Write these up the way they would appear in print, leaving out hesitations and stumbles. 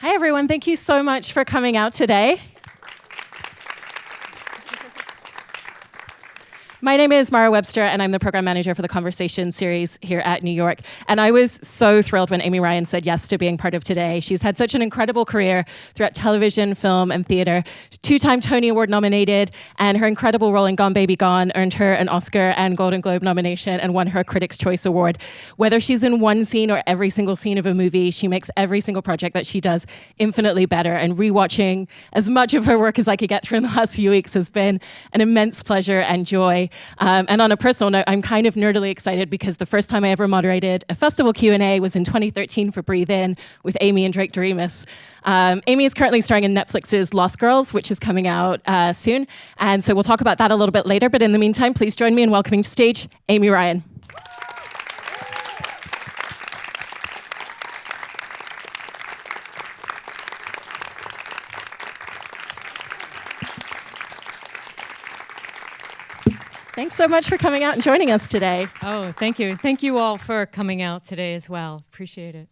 Hi, everyone. Thank you so much for coming out today. My name is Mara Webster, and I'm the program manager for the Conversation series here at New York. And I was so thrilled when Amy Ryan said yes to being part of today. She's had such an incredible career throughout television, film, and theater. She's two-time Tony Award nominated, and her incredible role in Gone Baby Gone earned her an Oscar and Golden Globe nomination and won her Critics' Choice Award. Whether she's in one scene or every single scene of a movie, she makes every single project that she does infinitely better. And rewatching as much of her work as I could get through in the last few weeks has been an immense pleasure and joy. And on a personal note, I'm kind of nerdily excited because the first time I ever moderated a festival Q&A was in 2013 for Breathe In with Amy and Drake Doremus. Amy is currently starring in Netflix's Lost Girls, which is coming out soon. And so we'll talk about that a little bit later. But in the meantime, please join me in welcoming to stage Amy Ryan. Thanks so much for coming out and joining us today. Oh, thank you. Thank you all for coming out today as well. Appreciate it.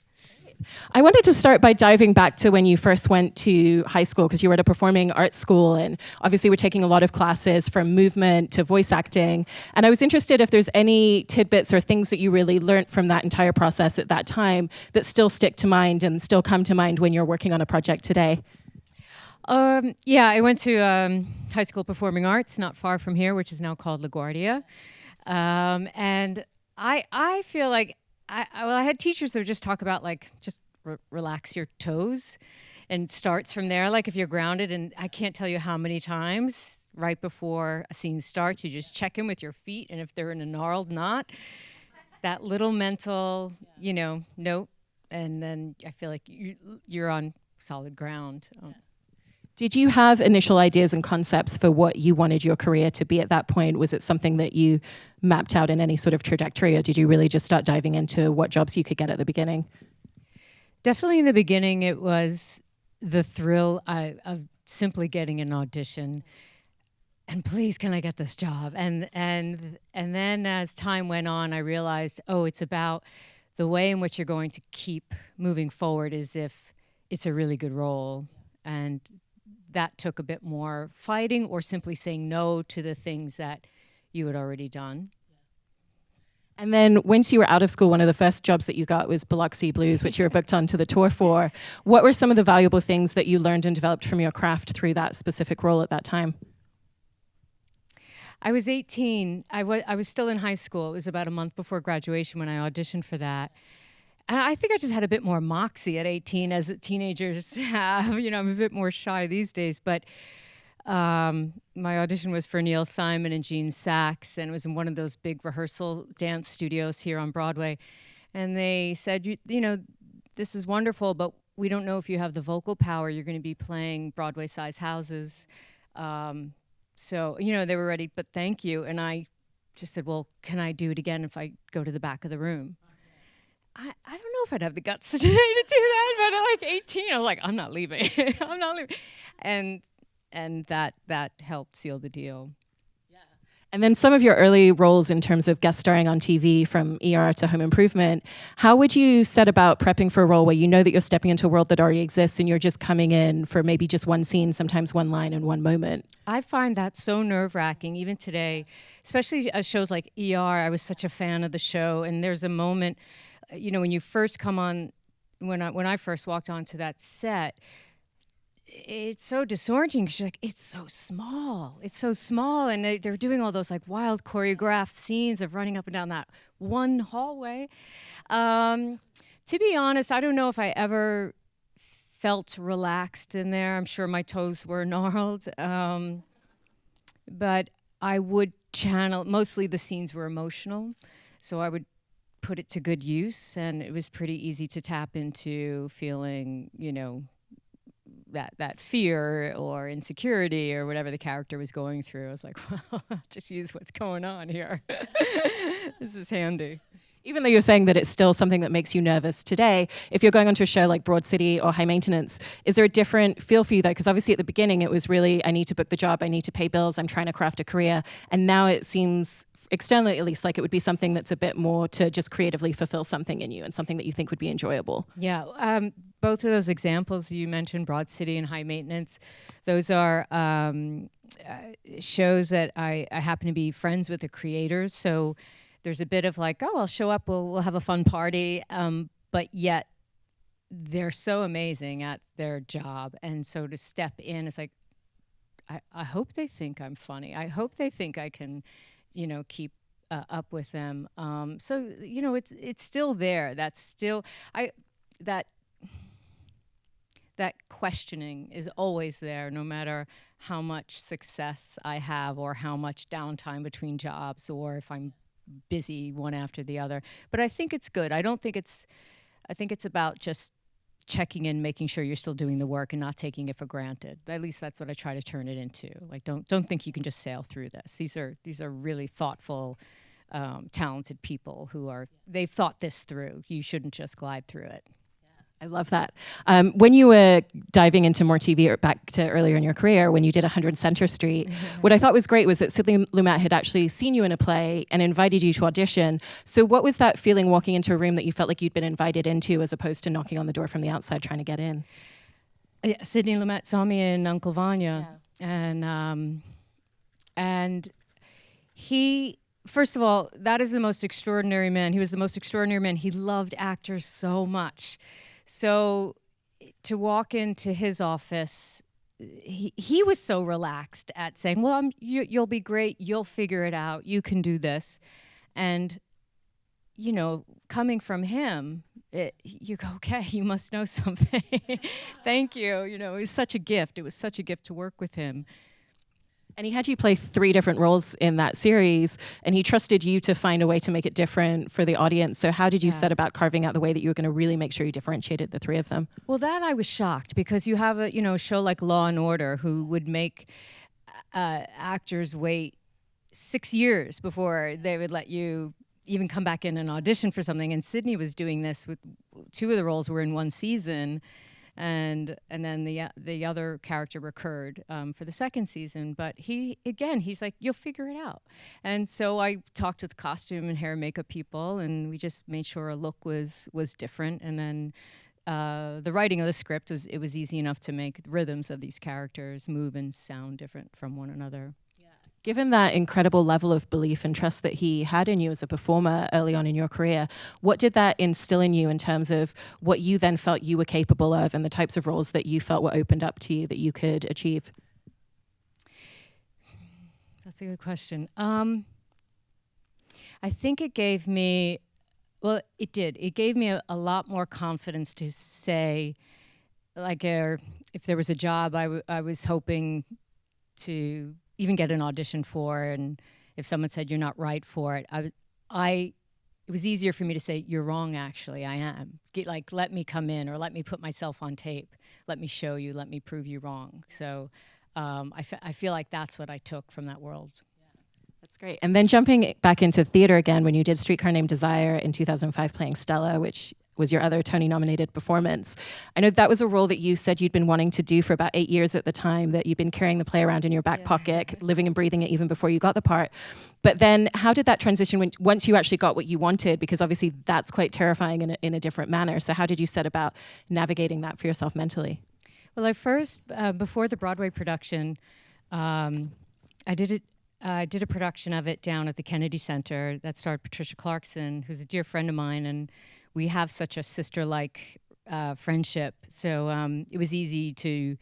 I wanted to start by diving back to when you first went to high school, because you were at a performing arts school and obviously were taking a lot of classes from movement to voice acting. And I was interested if there's any tidbits or things that you really learned from that entire process at that time that still stick to mind and still come to mind when you're working on a project today. Yeah, I went to high school performing arts, not far from here, which is now called LaGuardia. And I feel like, I had teachers that would just talk about like, just relax your toes and starts from there. Like if you're grounded, and I can't tell you how many times right before a scene starts, you just check in with your feet. And if they're in a gnarled knot, that little mental, note. And then I feel like you're on solid ground. Did you have initial ideas and concepts for what you wanted your career to be at that point? Was it something that you mapped out in any sort of trajectory, or did you really just start diving into what jobs you could get at the beginning? Definitely in the beginning, it was the thrill of simply getting an audition and please, can I get this job? And then as time went on, I realized, it's about the way in which you're going to keep moving forward as if it's a really good role. And that took a bit more fighting or simply saying no to the things that you had already done. And then once you were out of school, one of the first jobs that you got was Biloxi Blues, which you were booked onto the tour for. What were some of the valuable things that you learned and developed from your craft through that specific role at that time? I was 18. I was still in high school. It was about a month before graduation when I auditioned for that. And I think I just had a bit more moxie at 18, as teenagers have. I'm a bit more shy these days. But my audition was for Neil Simon and Gene Saks, and it was in one of those big rehearsal dance studios here on Broadway. And they said, this is wonderful, but we don't know if you have the vocal power. You're going to be playing Broadway-size houses. So, they were ready, but thank you. And I just said, well, can I do it again if I go to the back of the room? I don't know if I'd have the guts today to do that, but at like 18, I was like, I'm not leaving. I'm not leaving. And that helped seal the deal. Yeah. And then some of your early roles in terms of guest starring on TV, from ER to Home Improvement, how would you set about prepping for a role where you know that you're stepping into a world that already exists and you're just coming in for maybe just one scene, sometimes one line and one moment? I find that so nerve-wracking, even today, especially shows like ER. I was such a fan of the show, and there's a moment, when you first come on, when I first walked onto that set, it's so disorienting because you're like, it's so small, and they're doing all those like wild choreographed scenes of running up and down that one hallway. To be honest, I don't know if I ever felt relaxed in there. I'm sure my toes were gnarled, but I would channel. Mostly the scenes were emotional, so I would put it to good use, and it was pretty easy to tap into feeling, that fear or insecurity or whatever the character was going through. I was like, well, just use what's going on here. This is handy. Even though you're saying that it's still something that makes you nervous today, if you're going onto a show like Broad City or High Maintenance, is there a different feel for you though? Because obviously at the beginning it was really, I need to book the job, I need to pay bills, I'm trying to craft a career. And now it seems, externally at least, like it would be something that's a bit more to just creatively fulfill something in you and something that you think would be enjoyable. Yeah, both of those examples you mentioned, Broad City and High Maintenance, those are shows that I happen to be friends with the creators. So there's a bit of like, oh, I'll show up, we'll have a fun party, but yet they're so amazing at their job. And so to step in, it's like, I hope they think I'm funny. I hope they think I can, keep up with them. So, it's still there. That's still, that questioning is always there, no matter how much success I have or how much downtime between jobs or if I'm busy one after the other. But I think it's good. I think it's about just checking in, making sure you're still doing the work and not taking it for granted. At least that's what I try to turn it into. Like, don't think you can just sail through this. These are really thoughtful, talented people they've thought this through. You shouldn't just glide through it. I love that. When you were diving into more TV, or back to earlier in your career, when you did 100 Center Street, what I thought was great was that Sidney Lumet had actually seen you in a play and invited you to audition. So what was that feeling walking into a room that you felt like you'd been invited into as opposed to knocking on the door from the outside trying to get in? Yeah, Sidney Lumet saw me in Uncle Vanya, and he... First of all, that is the most extraordinary man. He was the most extraordinary man. He loved actors so much. So to walk into his office, he was so relaxed at saying, well, you'll be great. You'll figure it out. You can do this. And, coming from him, you go, okay, you must know something. Thank you. It was such a gift. It was such a gift to work with him. And he had you play 3 different roles in that series, and he trusted you to find a way to make it different for the audience. So how did you set about carving out the way that you were going to really make sure you differentiated the 3 of them? Well, that I was shocked, because you have a show like Law and Order who would make actors wait 6 years before they would let you even come back in and audition for something. And Sidney was doing this with 2 of the roles were in 1 season. And then the other character recurred for the 2nd season. But he's like, you'll figure it out. And so I talked with costume and hair and makeup people, and we just made sure a look was different. And then the writing of the script was easy enough to make rhythms of these characters move and sound different from one another. Given that incredible level of belief and trust that he had in you as a performer early on in your career, what did that instill in you in terms of what you then felt you were capable of and the types of roles that you felt were opened up to you that you could achieve? That's a good question. I think it gave me, well, it did. It gave me a lot more confidence to say, like, if there was a job I was hoping to even get an audition for, and if someone said you're not right for it, it was easier for me to say, you're wrong, actually, I am. Let me come in, or let me put myself on tape. Let me show you, let me prove you wrong. So I feel like that's what I took from that world. That's great. And then jumping back into theater again, when you did Streetcar Named Desire in 2005 playing Stella, which was your other Tony-nominated performance. I know that was a role that you said you'd been wanting to do for about 8 years at the time, that you'd been carrying the play around in your back pocket, living and breathing it even before you got the part. But then how did that transition once you actually got what you wanted? Because obviously that's quite terrifying in a different manner. So how did you set about navigating that for yourself mentally? Well, I first, before the Broadway production, I did a production of it down at the Kennedy Center that starred Patricia Clarkson, who's a dear friend of mine, and we have such a sister-like friendship. So it was easy to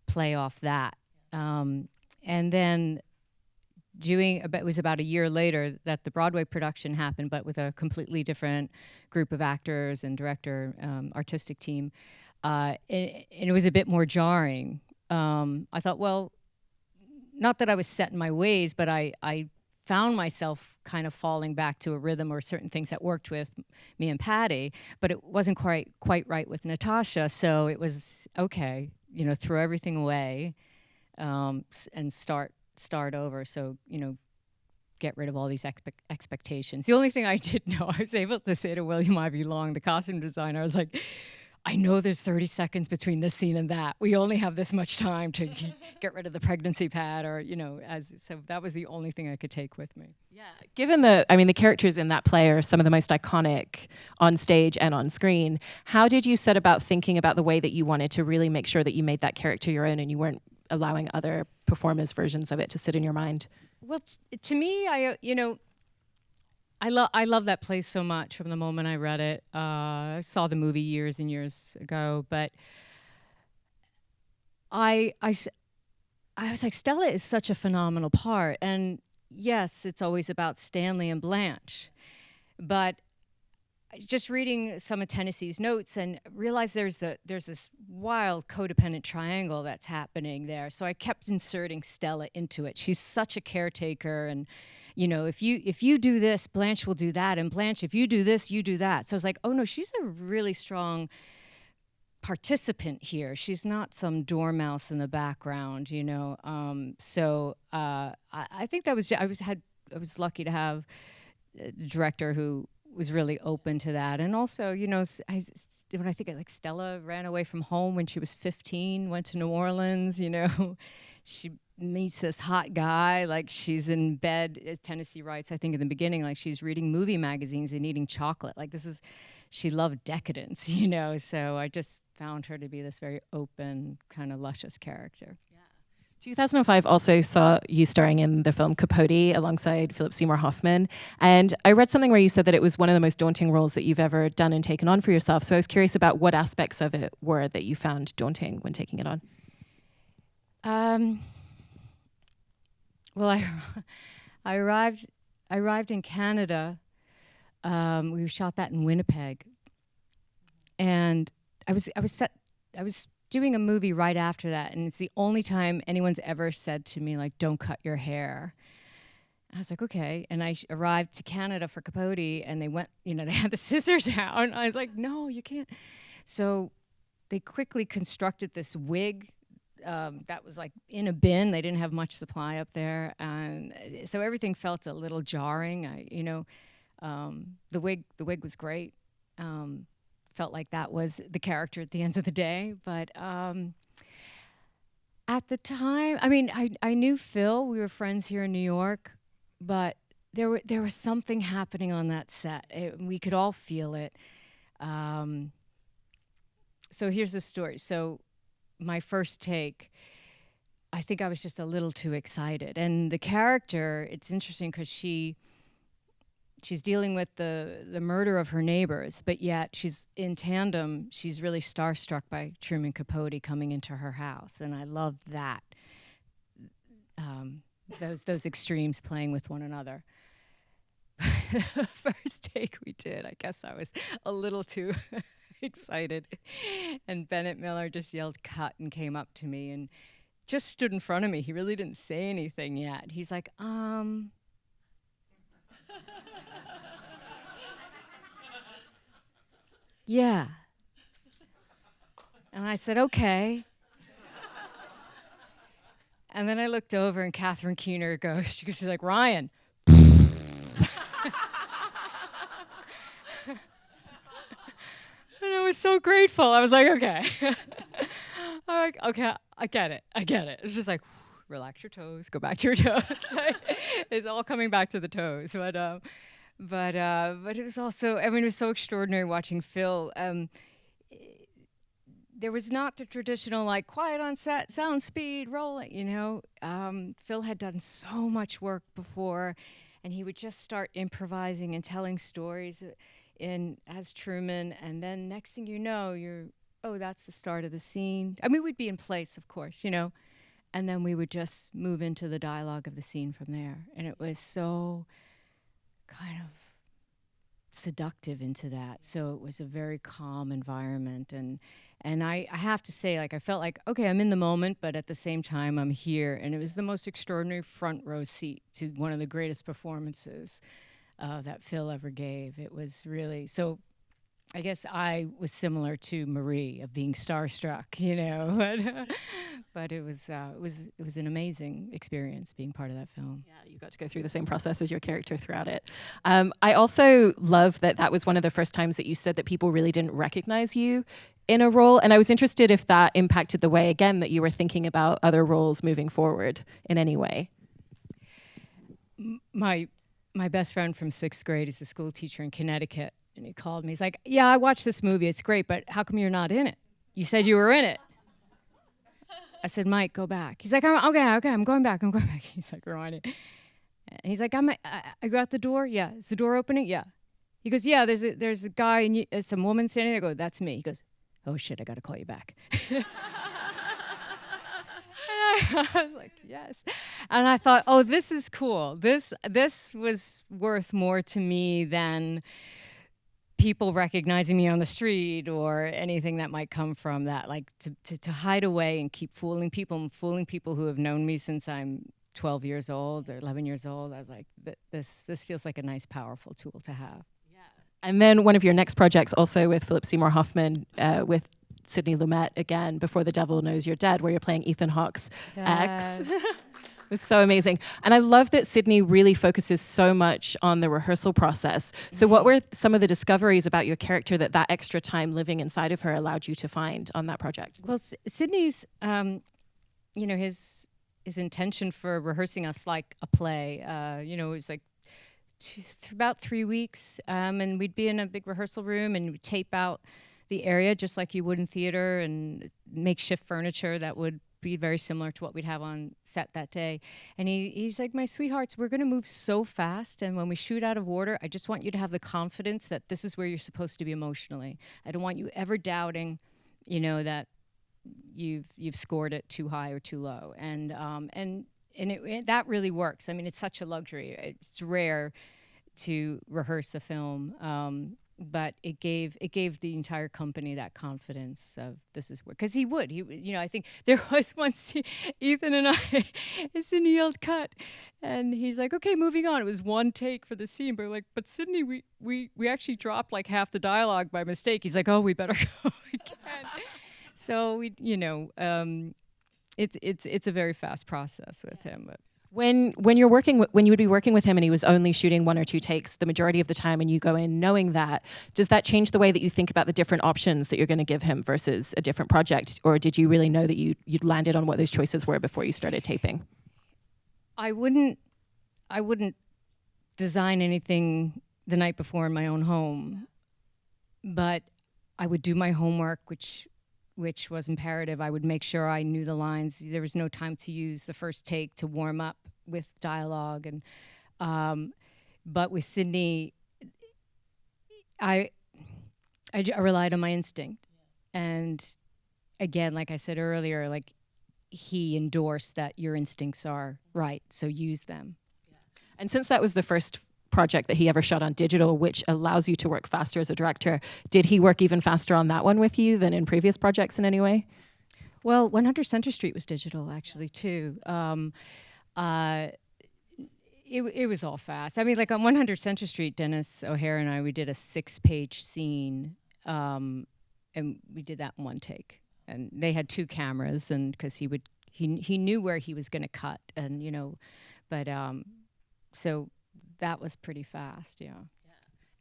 play off that. And then it was about a year later that the Broadway production happened, but with a completely different group of actors and director, artistic team. And it was a bit more jarring. I thought, well, not that I was set in my ways, but I found myself kind of falling back to a rhythm or certain things that worked with me and Patty, but it wasn't quite right with Natasha. So it was, okay, throw everything away and start over. So, get rid of all these expectations. The only thing I did know, I was able to say to William Ivy Long, the costume designer, I was like, I know there's 30 seconds between this scene and that. We only have this much time to get rid of the pregnancy pad, or, so that was the only thing I could take with me. Yeah, given the characters in that play are some of the most iconic on stage and on screen, how did you set about thinking about the way that you wanted to really make sure that you made that character your own and you weren't allowing other performers' versions of it to sit in your mind? Well, to me, I love that play so much from the moment I read it. I saw the movie years and years ago, but I was like, Stella is such a phenomenal part. And yes, it's always about Stanley and Blanche, but just reading some of Tennessee's notes and realized there's this wild codependent triangle that's happening there. So I kept inserting Stella into it. She's such a caretaker, and if you do this, Blanche will do that, and Blanche, if you do this, you do that. So I was like, oh no, she's a really strong participant here. She's not some dormouse in the background, So I think that was I was lucky to have a director who was really open to that. And also, when I think like Stella ran away from home when she was 15, went to New Orleans, she meets this hot guy, like she's in bed, as Tennessee writes, I think in the beginning, like she's reading movie magazines and eating chocolate. Like she loved decadence, so I just found her to be this very open, kind of luscious character. 2005 also saw you starring in the film Capote alongside Philip Seymour Hoffman. And I read something where you said that it was one of the most daunting roles that you've ever done and taken on for yourself. So I was curious about what aspects of it were that you found daunting when taking it on. Well, I arrived in Canada. We shot that in Winnipeg. And I was doing a movie right after that, and it's the only time anyone's ever said to me, like, don't cut your hair. I was like, okay. And I arrived to Canada for Capote, and they went, they had the scissors out. And I was like, no, you can't. So they quickly constructed this wig that was like in a bin. They didn't have much supply up there. And so everything felt a little jarring. The wig was great. Felt like that was the character at the end of the day. But at the time, I knew Phil. We were friends here in New York, but there was something happening on that set. We could all feel it. So here's the story. So my first take, I think I was just a little too excited. And the character, it's interesting because she's dealing with the murder of her neighbors, but yet she's in tandem. She's really starstruck by Truman Capote coming into her house, and I love that. Those extremes playing with one another. The first take we did, I guess I was a little too excited, and Bennett Miller just yelled "cut" and came up to me and just stood in front of me. He really didn't say anything yet. He's like, yeah. And I said, okay. And then I looked over and Catherine Keener she's like, Ryan. And I was so grateful. I was like, okay. I'm like, okay, I get it. It's just like, relax your toes, go back to your toes. It's all coming back to the toes. But it was also, it was so extraordinary watching Phil. There was not the traditional, like, quiet on set, sound, speed, rolling, Phil had done so much work before, and he would just start improvising and telling stories as Truman, and then next thing you know, that's the start of the scene. We'd be in place, of course, and then we would just move into the dialogue of the scene from there. And it was so kind of seductive into that. So it was a very calm environment. And I have to say, like, I felt like, okay, I'm in the moment, but at the same time, I'm here. And it was the most extraordinary front row seat to one of the greatest performances that Phil ever gave. It was really, so I guess I was similar to Marie of being starstruck, but it was an amazing experience being part of that film. Yeah, you got to go through the same process as your character throughout it. I also love that was one of the first times that you said that people really didn't recognize you in a role. And I was interested if that impacted the way, again, that you were thinking about other roles moving forward in any way. My best friend from 6th grade is a school teacher in Connecticut. And he called me. He's like, yeah, I watched this movie. It's great, but how come you're not in it? You said you were in it. I said, Mike, go back. He's like, okay, I'm going back. He's like, rewinding. And he's like, I go out the door? Yeah. Is the door opening? Yeah. He goes, yeah, there's a guy and some woman standing there. I go, that's me. He goes, oh shit, I got to call you back. I was like, yes. And I thought, oh, this is cool. This was worth more to me than people recognizing me on the street or anything that might come from that. Like to hide away and keep fooling people who have known me since I'm 12 years old or 11 years old. I was like, this feels like a nice, powerful tool to have. Yeah. And then one of your next projects also with Philip Seymour Hoffman, with Sidney Lumet again, Before the Devil Knows You're Dead, where you're playing Ethan Hawke's ex. It was so amazing. And I love that Sidney really focuses so much on the rehearsal process. So what were some of the discoveries about your character that extra time living inside of her allowed you to find on that project? Well, Sidney's, his intention for rehearsing us like a play, it was like about 3 weeks, and we'd be in a big rehearsal room and we'd tape out the area just like you would in theater and makeshift furniture that would be very similar to what we'd have on set that day. And he's like, my sweethearts, we're going to move so fast, and when we shoot out of order, I just want you to have the confidence that this is where you're supposed to be emotionally. I don't want you ever doubting, that you've scored it too high or too low. And that really works. I mean, it's such a luxury. It's rare to rehearse a film. But it gave the entire company that confidence of this is where, because I think there was one scene, Ethan and I, Sidney yelled cut, and he's like, okay, moving on. It was one take for the scene, but we're like, but Sidney, we actually dropped like half the dialogue by mistake. He's like, oh, we better go again. So it's a very fast process with him. But. When you would be working with him and he was only shooting 1 or 2 takes the majority of the time, and you go in knowing that, does that change the way that you think about the different options that you're going to give him versus a different project? Or did you really know that you'd landed on what those choices were before you started taping? I wouldn't design anything the night before in my own home, but I would do my homework, which was imperative. I would make sure I knew the lines. There was no time to use the first take to warm up with dialogue. And but with Sidney, I relied on my instinct. And again, like I said earlier, like he endorsed that your instincts are right, so use them. Yeah. And since that was the first project that he ever shot on digital, which allows you to work faster as a director, did he work even faster on that one with you than in previous projects in any way? Well, 100 Center Street was digital actually too. It was all fast. I mean, like on 100 Center Street, Dennis O'Hare and I, we did a 6-page scene, and we did that in 1 take. And they had 2 cameras, and because he knew where he was going to cut, and but so. That was pretty fast, yeah.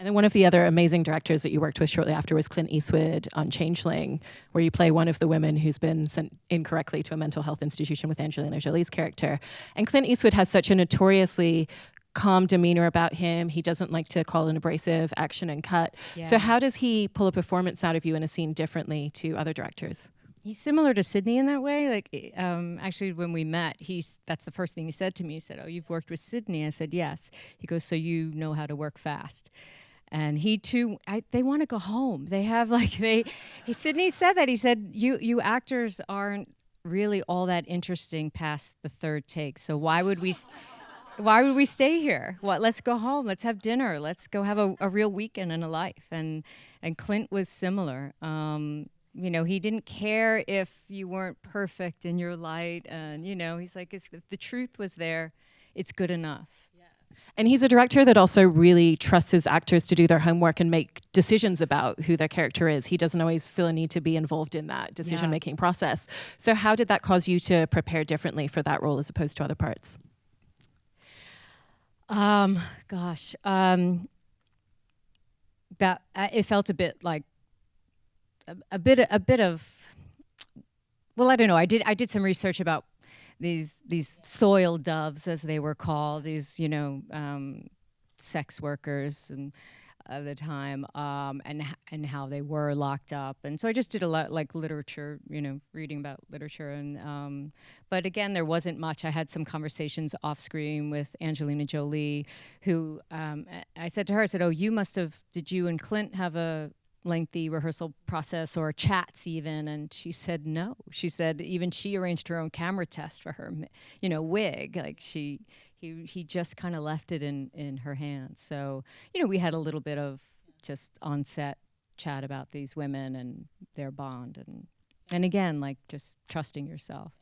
And then one of the other amazing directors that you worked with shortly after was Clint Eastwood on Changeling, where you play one of the women who's been sent incorrectly to a mental health institution with Angelina Jolie's character. And Clint Eastwood has such a notoriously calm demeanor about him. He doesn't like to call an abrasive action and cut. Yeah. So how does he pull a performance out of you in a scene differently to other directors? He's similar to Sidney in that way. Like, actually, when we met, that's the first thing he said to me. He said, "Oh, you've worked with Sidney?" I said, "Yes." He goes, "So you know how to work fast." And he too, they want to go home. They have Sidney said that. He said, "You actors aren't really all that interesting past the 3rd take. So why would we stay here? Let's go home. Let's have dinner. Let's go have a real weekend and a life." And Clint was similar. He didn't care if you weren't perfect in your light. And, he's like, if the truth was there, it's good enough. Yeah. And he's a director that also really trusts his actors to do their homework and make decisions about who their character is. He doesn't always feel a need to be involved in that decision-making process. So how did that cause you to prepare differently for that role as opposed to other parts? That it felt a bit like a bit of. Well, I don't know. I did some research about these soil doves, as they were called, these sex workers and of the time, and how they were locked up. And so I just did a lot like literature, reading about literature. And but again, there wasn't much. I had some conversations off screen with Angelina Jolie, who I said to her, I said, "Oh, did you and Clint have a lengthy rehearsal process or chats even?" And she said no. She said even she arranged her own camera test for her wig. Like he just kind of left it in her hands. So we had a little bit of just on set chat about these women and their bond, and again, like just trusting yourself.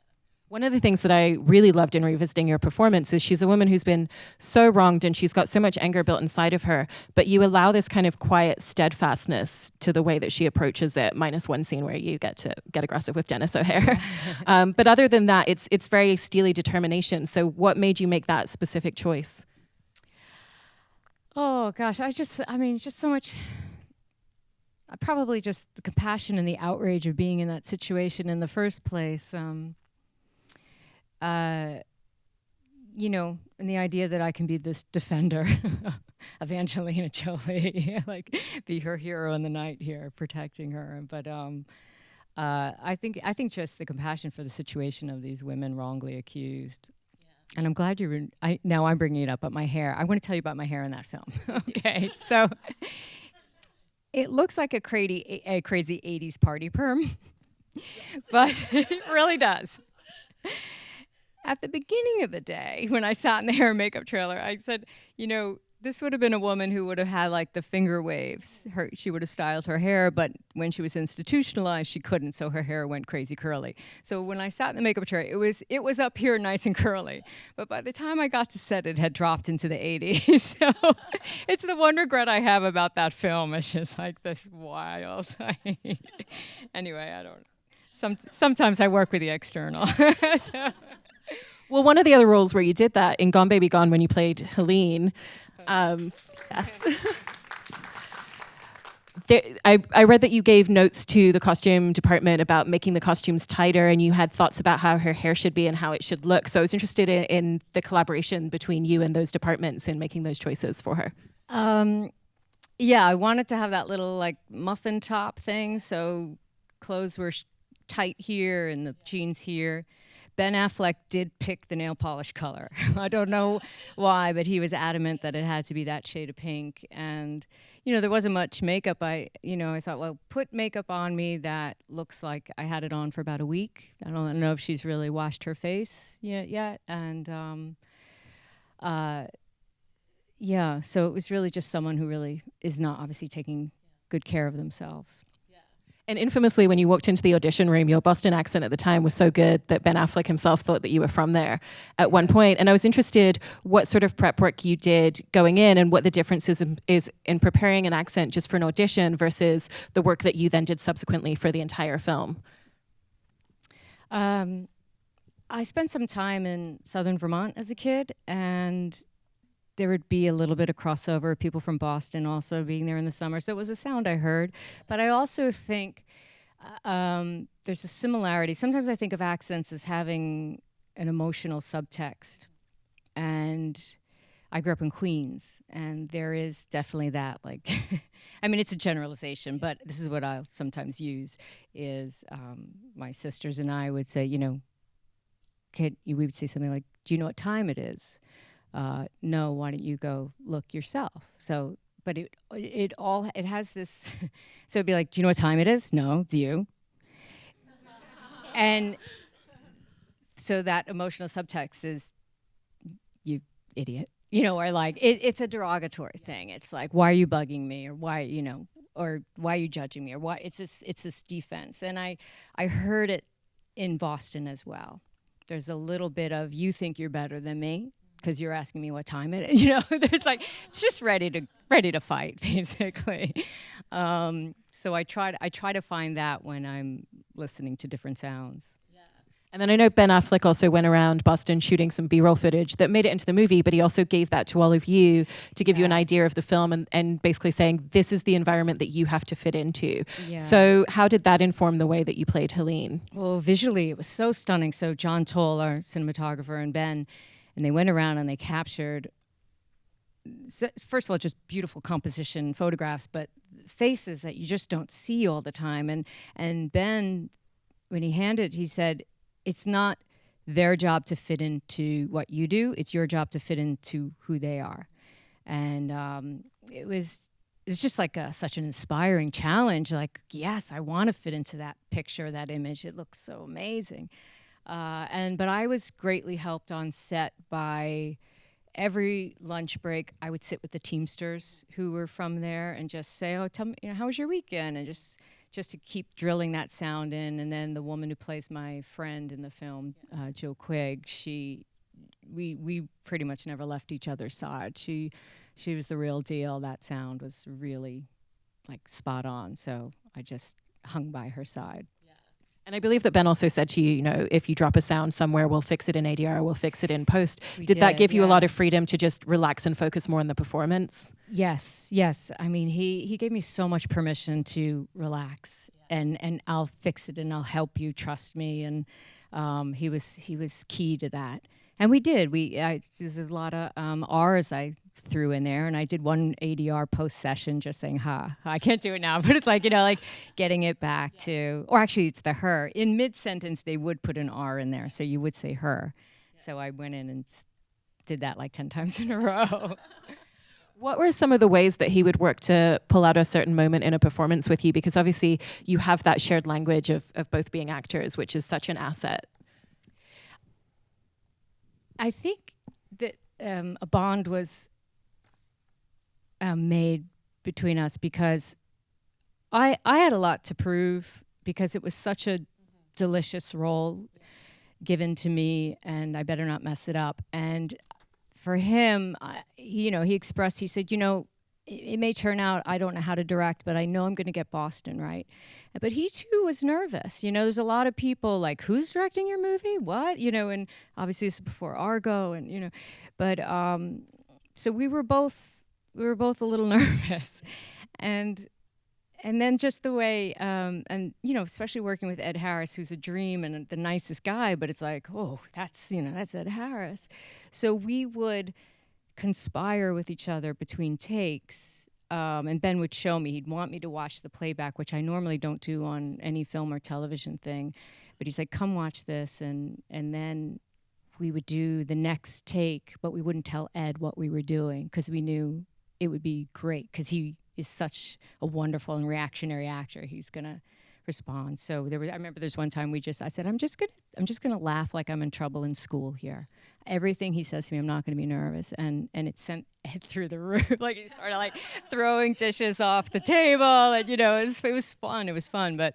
One of the things that I really loved in revisiting your performance is she's a woman who's been so wronged and she's got so much anger built inside of her, but you allow this kind of quiet steadfastness to the way that she approaches it, minus one scene where you get to get aggressive with Dennis O'Hare. But other than that, it's very steely determination. So what made you make that specific choice? Oh gosh, just so much. Probably just the compassion and the outrage of being in that situation in the first place. And the idea that I can be this defender of Angelina Jolie, like be her hero in the night here, protecting her. But I think just the compassion for the situation of these women wrongly accused. Yeah. And I'm glad now I'm bringing it up, but my hair. I want to tell you about my hair in that film. Okay, so it looks like a crazy 80s party perm, but it really does. At the beginning of the day, when I sat in the hair and makeup trailer, I said, this would have been a woman who would have had like the finger waves. She would have styled her hair, but when she was institutionalized, she couldn't, so her hair went crazy curly. So when I sat in the makeup chair, it was up here nice and curly. But by the time I got to set, it had dropped into the 80s. So it's the one regret I have about that film. It's just like this wild. Anyway, I don't. Sometimes I work with the external. So. Well, one of the other roles where you did that in Gone Baby Gone when you played Helene. Yes. I read that you gave notes to the costume department about making the costumes tighter, and you had thoughts about how her hair should be and how it should look. So I was interested in the collaboration between you and those departments in making those choices for her. Yeah, I wanted to have that little like muffin top thing, so clothes were tight here and the jeans here. Ben Affleck did pick the nail polish color. I don't know why, but he was adamant that it had to be that shade of pink. And, there wasn't much makeup. I thought, well, put makeup on me that looks like I had it on for about a week. I don't know if she's really washed her face yet. And, yeah, so it was really just someone who really is not obviously taking good care of themselves. And infamously, when you walked into the audition room, your Boston accent at the time was so good that Ben Affleck himself thought that you were from there at one point. And I was interested what sort of prep work you did going in and what the difference is in preparing an accent just for an audition versus the work that you then did subsequently for the entire film. I spent some time in southern Vermont as a kid, and there would be a little bit of crossover, people from Boston also being there in the summer. So it was a sound I heard. But I also think there's a similarity. Sometimes I think of accents as having an emotional subtext. And I grew up in Queens, and there is definitely that. Like, I mean, it's a generalization, but this is what I'll sometimes use, is my sisters and I would say, we would say something like, do you know what time it is? No, why don't you go look yourself? So, but it has this, so it'd be like, do you know what time it is? No, do you? And so that emotional subtext is, you idiot, or like, it's a derogatory thing. It's like, why are you bugging me? Or why, or why are you judging me? Or why, it's this defense. And I heard it in Boston as well. There's a little bit of, you think you're better than me, because you're asking me what time it is. There's like, it's just ready to fight, basically. So I try to find that when I'm listening to different sounds. Yeah. And then I know Ben Affleck also went around Boston shooting some B-roll footage that made it into the movie, but he also gave that to all of you to give you an idea of the film and basically saying, this is the environment that you have to fit into. Yeah. So how did that inform the way that you played Helene? Well, visually, it was so stunning. So John Toll, our cinematographer, and Ben, and they went around and they captured, so first of all, just beautiful composition photographs, but faces that you just don't see all the time. And Ben, when he said, it's not their job to fit into what you do. It's your job to fit into who they are. And it was just like such an inspiring challenge. Like, yes, I want to fit into that picture, that image. It looks so amazing. But I was greatly helped on set by every lunch break. I would sit with the Teamsters who were from there and just say, "Oh, tell me, how was your weekend?" And just to keep drilling that sound in. And then the woman who plays my friend in the film, Jill Quigg, we pretty much never left each other's side. She was the real deal. That sound was really like spot on. So I just hung by her side. And I believe that Ben also said to you, if you drop a sound somewhere, we'll fix it in ADR, we'll fix it in post. Did that give you a lot of freedom to just relax and focus more on the performance? Yes. I mean, he gave me so much permission to relax, and I'll fix it and I'll help you, trust me. And he was key to that. And we did. There's a lot of R's I threw in there, and I did one ADR post session just saying, I can't do it now, but it's like, like getting it back to, or actually it's the her. In mid-sentence, they would put an R in there, so you would say her. So I went in and did that like 10 times in a row. What were some of the ways that he would work to pull out a certain moment in a performance with you? Because obviously you have that shared language of both being actors, which is such an asset. I think that a bond was made between us because I had a lot to prove because it was such a delicious role given to me, and I better not mess it up. And for him, he expressed, he said, it may turn out I don't know how to direct, but I know I'm going to get Boston right. But he too was nervous. There's a lot of people like, who's directing your movie? What? And obviously this is before Argo, and but so we were both a little nervous, and then just the way especially working with Ed Harris, who's a dream and the nicest guy, but it's like, oh, that's Ed Harris. So we would conspire with each other between takes, and Ben would show me. He'd want me to watch the playback, which I normally don't do on any film or television thing, but he's like, come watch this, and then we would do the next take, but we wouldn't tell Ed what we were doing because we knew it would be great because he is such a wonderful and reactionary actor. He's gonna respond. So I remember there's one time I said, I'm just gonna laugh like I'm in trouble in school here. Everything he says to me, I'm not gonna be nervous. And it sent Ed through the roof. Like he started like throwing dishes off the table, and it was fun. It was fun, but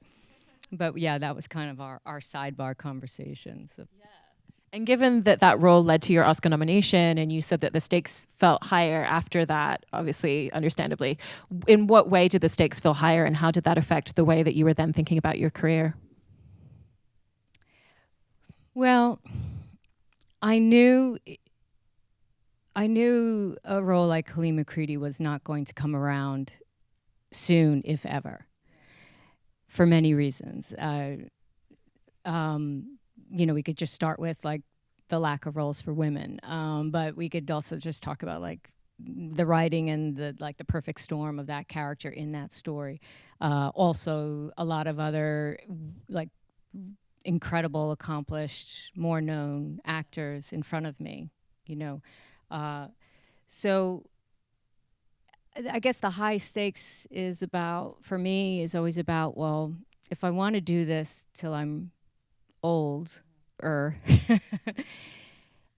yeah, that was kind of our sidebar conversations. And given that role led to your Oscar nomination, and you said that the stakes felt higher after that, obviously, understandably, in what way did the stakes feel higher, and how did that affect the way that you were then thinking about your career? Well, I knew a role like Halim McCready was not going to come around soon, if ever, for many reasons. We could just start with like the lack of roles for women, but we could also just talk about like the writing and the perfect storm of that character in that story. Also, a lot of other like incredible, accomplished, more known actors in front of me. So I guess the high stakes for me is always about, well, if I want to do this till I'm old,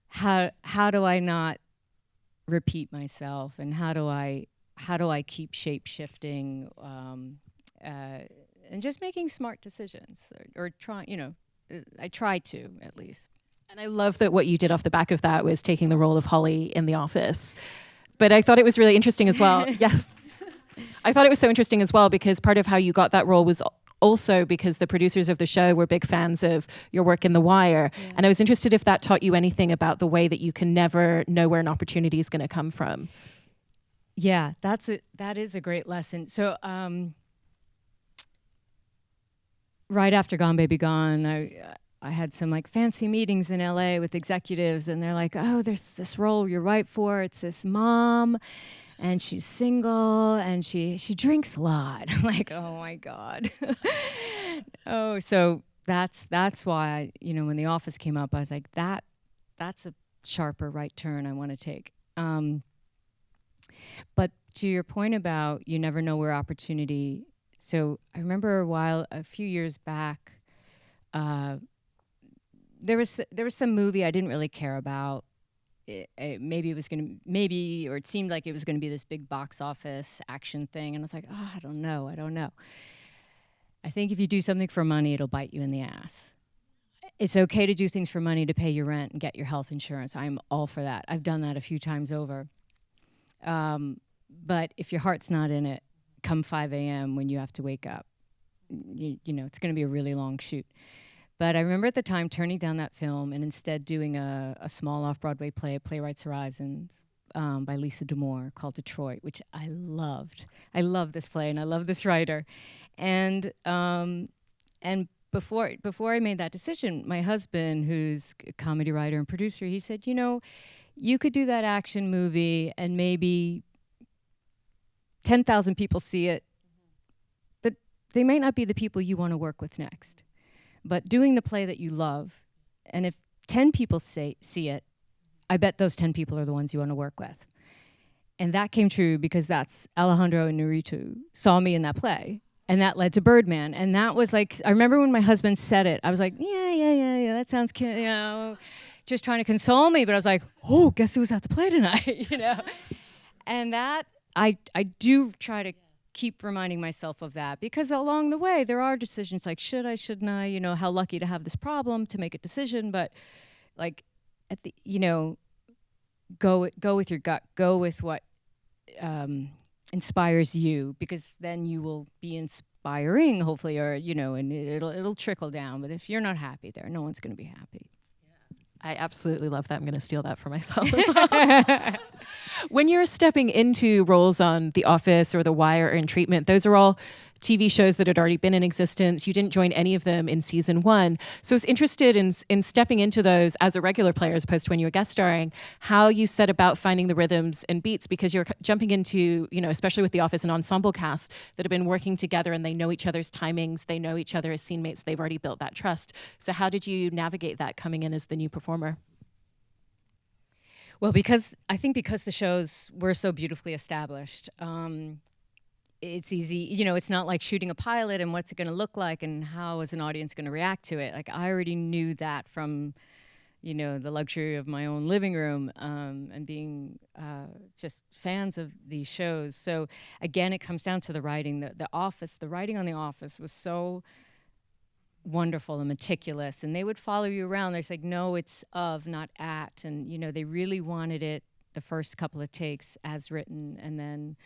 how do I not repeat myself, and how do I keep shape shifting, and just making smart decisions, or trying, I try to at least. And I love that what you did off the back of that was taking the role of Holly in The Office. But I thought it was really interesting as well. Yes. I thought it was so interesting as well because part of how you got that role was also because the producers of the show were big fans of your work in The Wire. Yeah. And I was interested if that taught you anything about the way that you can never know where an opportunity is going to come from. Yeah, that is a great lesson. So right after Gone Baby Gone, I had some like fancy meetings in LA with executives, and they're like, oh, there's this role you're right for. It's this mom, and she's single, and she drinks a lot. I'm like, oh my God. Oh, so that's why, when The Office came up, I was like, that's a sharper right turn I want to take. But to your point about you never know where opportunity, so I remember a few years back, there was some movie I didn't really care about. Maybe it seemed like it was going to be this big box office action thing, and I was like, oh, I don't know. I think if you do something for money, it'll bite you in the ass. It's okay to do things for money to pay your rent and get your health insurance. I'm all for that. I've done that a few times over. But if your heart's not in it, come 5 a.m. when you have to wake up, it's going to be a really long shoot. But I remember at the time turning down that film and instead doing a small off-Broadway play at Playwrights Horizons by Lisa D'Amour called Detroit, which I loved. I love this play and I love this writer. And before I made that decision, my husband, who's a comedy writer and producer, he said, you could do that action movie and maybe 10,000 people see it, but they may not be the people you want to work with next. But doing the play that you love, and if 10 people see it, I bet those 10 people are the ones you want to work with. And that came true because that's Alejandro Inarritu saw me in that play, and that led to Birdman. And that was like, I remember when my husband said it, I was like, yeah, that sounds cute, just trying to console me. But I was like, oh, guess who's at the play tonight, And that, I do try to keep reminding myself of that, because along the way there are decisions like should I, shouldn't I, how lucky to have this problem to make a decision, but like at the go with your gut, go with what inspires you, because then you will be inspiring hopefully, or and it'll trickle down. But if you're not happy there, no one's going to be happy. I absolutely love that. I'm going to steal that for myself as well. When you're stepping into roles on The Office or The Wire or In Treatment, those are all TV shows that had already been in existence. You didn't join any of them in season 1. So I was interested in stepping into those as a regular player as opposed to when you were guest starring, how you set about finding the rhythms and beats, because you're jumping into, especially with The Office, an ensemble cast that have been working together and they know each other's timings, they know each other as scene mates, they've already built that trust. So how did you navigate that coming in as the new performer? Well, because the shows were so beautifully established, it's easy, it's not like shooting a pilot and what's it going to look like and how is an audience going to react to it. Like I already knew that from, the luxury of my own living room and being just fans of these shows. So again, it comes down to the writing. The writing on The Office was so wonderful and meticulous, and they would follow you around. They're like, no, it's of, not at. And, they really wanted it the first couple of takes as written, and then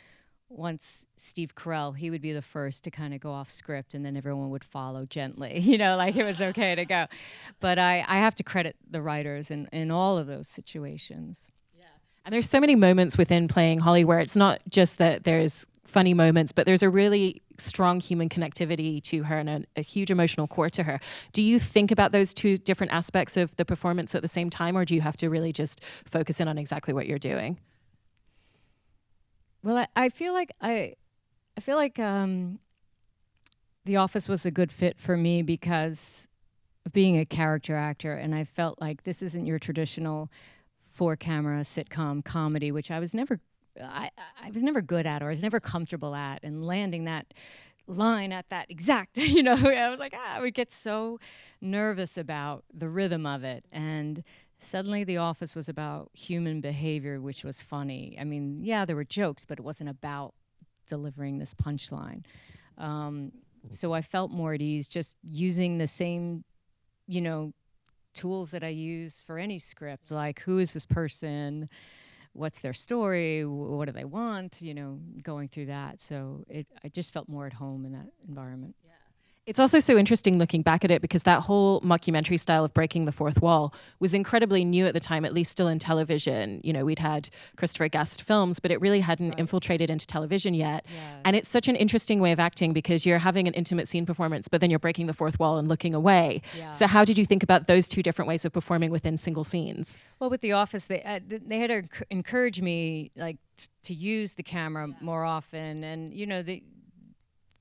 once Steve Carell, he would be the first to kind of go off script, and then everyone would follow gently, like it was okay to go. But I have to credit the writers in all of those situations. Yeah. And there's so many moments within playing Holly where it's not just that there's funny moments, but there's a really strong human connectivity to her and a huge emotional core to her. Do you think about those two different aspects of the performance at the same time, or do you have to really just focus in on exactly what you're doing? Well, I feel like The Office was a good fit for me because of being a character actor, and I felt like this isn't your traditional 4-camera sitcom comedy, which I was never good at, or I was never comfortable at, and landing that line at that exact, I was like, I would get so nervous about the rhythm of it, and suddenly The Office was about human behavior, which was funny. I mean, yeah, there were jokes, but it wasn't about delivering this punchline. So I felt more at ease just using the same, tools that I use for any script, like who is this person, what's their story, what do they want, going through that. So I just felt more at home in that environment. It's also so interesting looking back at it because that whole mockumentary style of breaking the fourth wall was incredibly new at the time, at least still in television. You know, we'd had Christopher Guest films, but it really hadn't infiltrated into television yet. Yes. And it's such an interesting way of acting because you're having an intimate scene performance, but then you're breaking the fourth wall and looking away. Yeah. So how did you think about those two different ways of performing within single scenes? Well, with The Office, they had to encourage me to use the camera more often, and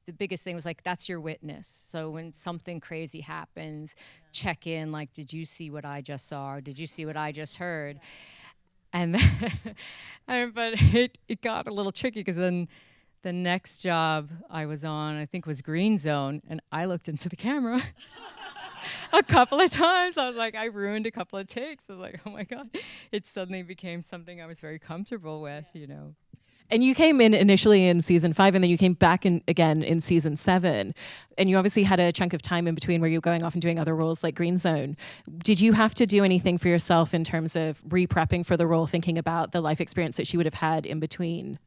the biggest thing was that's your witness. So when something crazy happens, check in, did you see what I just saw? Or did you see what I just heard? And then, but it got a little tricky because then the next job I was on, I think, was Green Zone, and I looked into the camera a couple of times. I was I ruined a couple of takes. I was oh my God. It suddenly became something I was very comfortable with, And you came in initially in season 5, and then you came back in again in season 7. And you obviously had a chunk of time in between where you were going off and doing other roles like Green Zone. Did you have to do anything for yourself in terms of re-prepping for the role, thinking about the life experience that she would have had in between?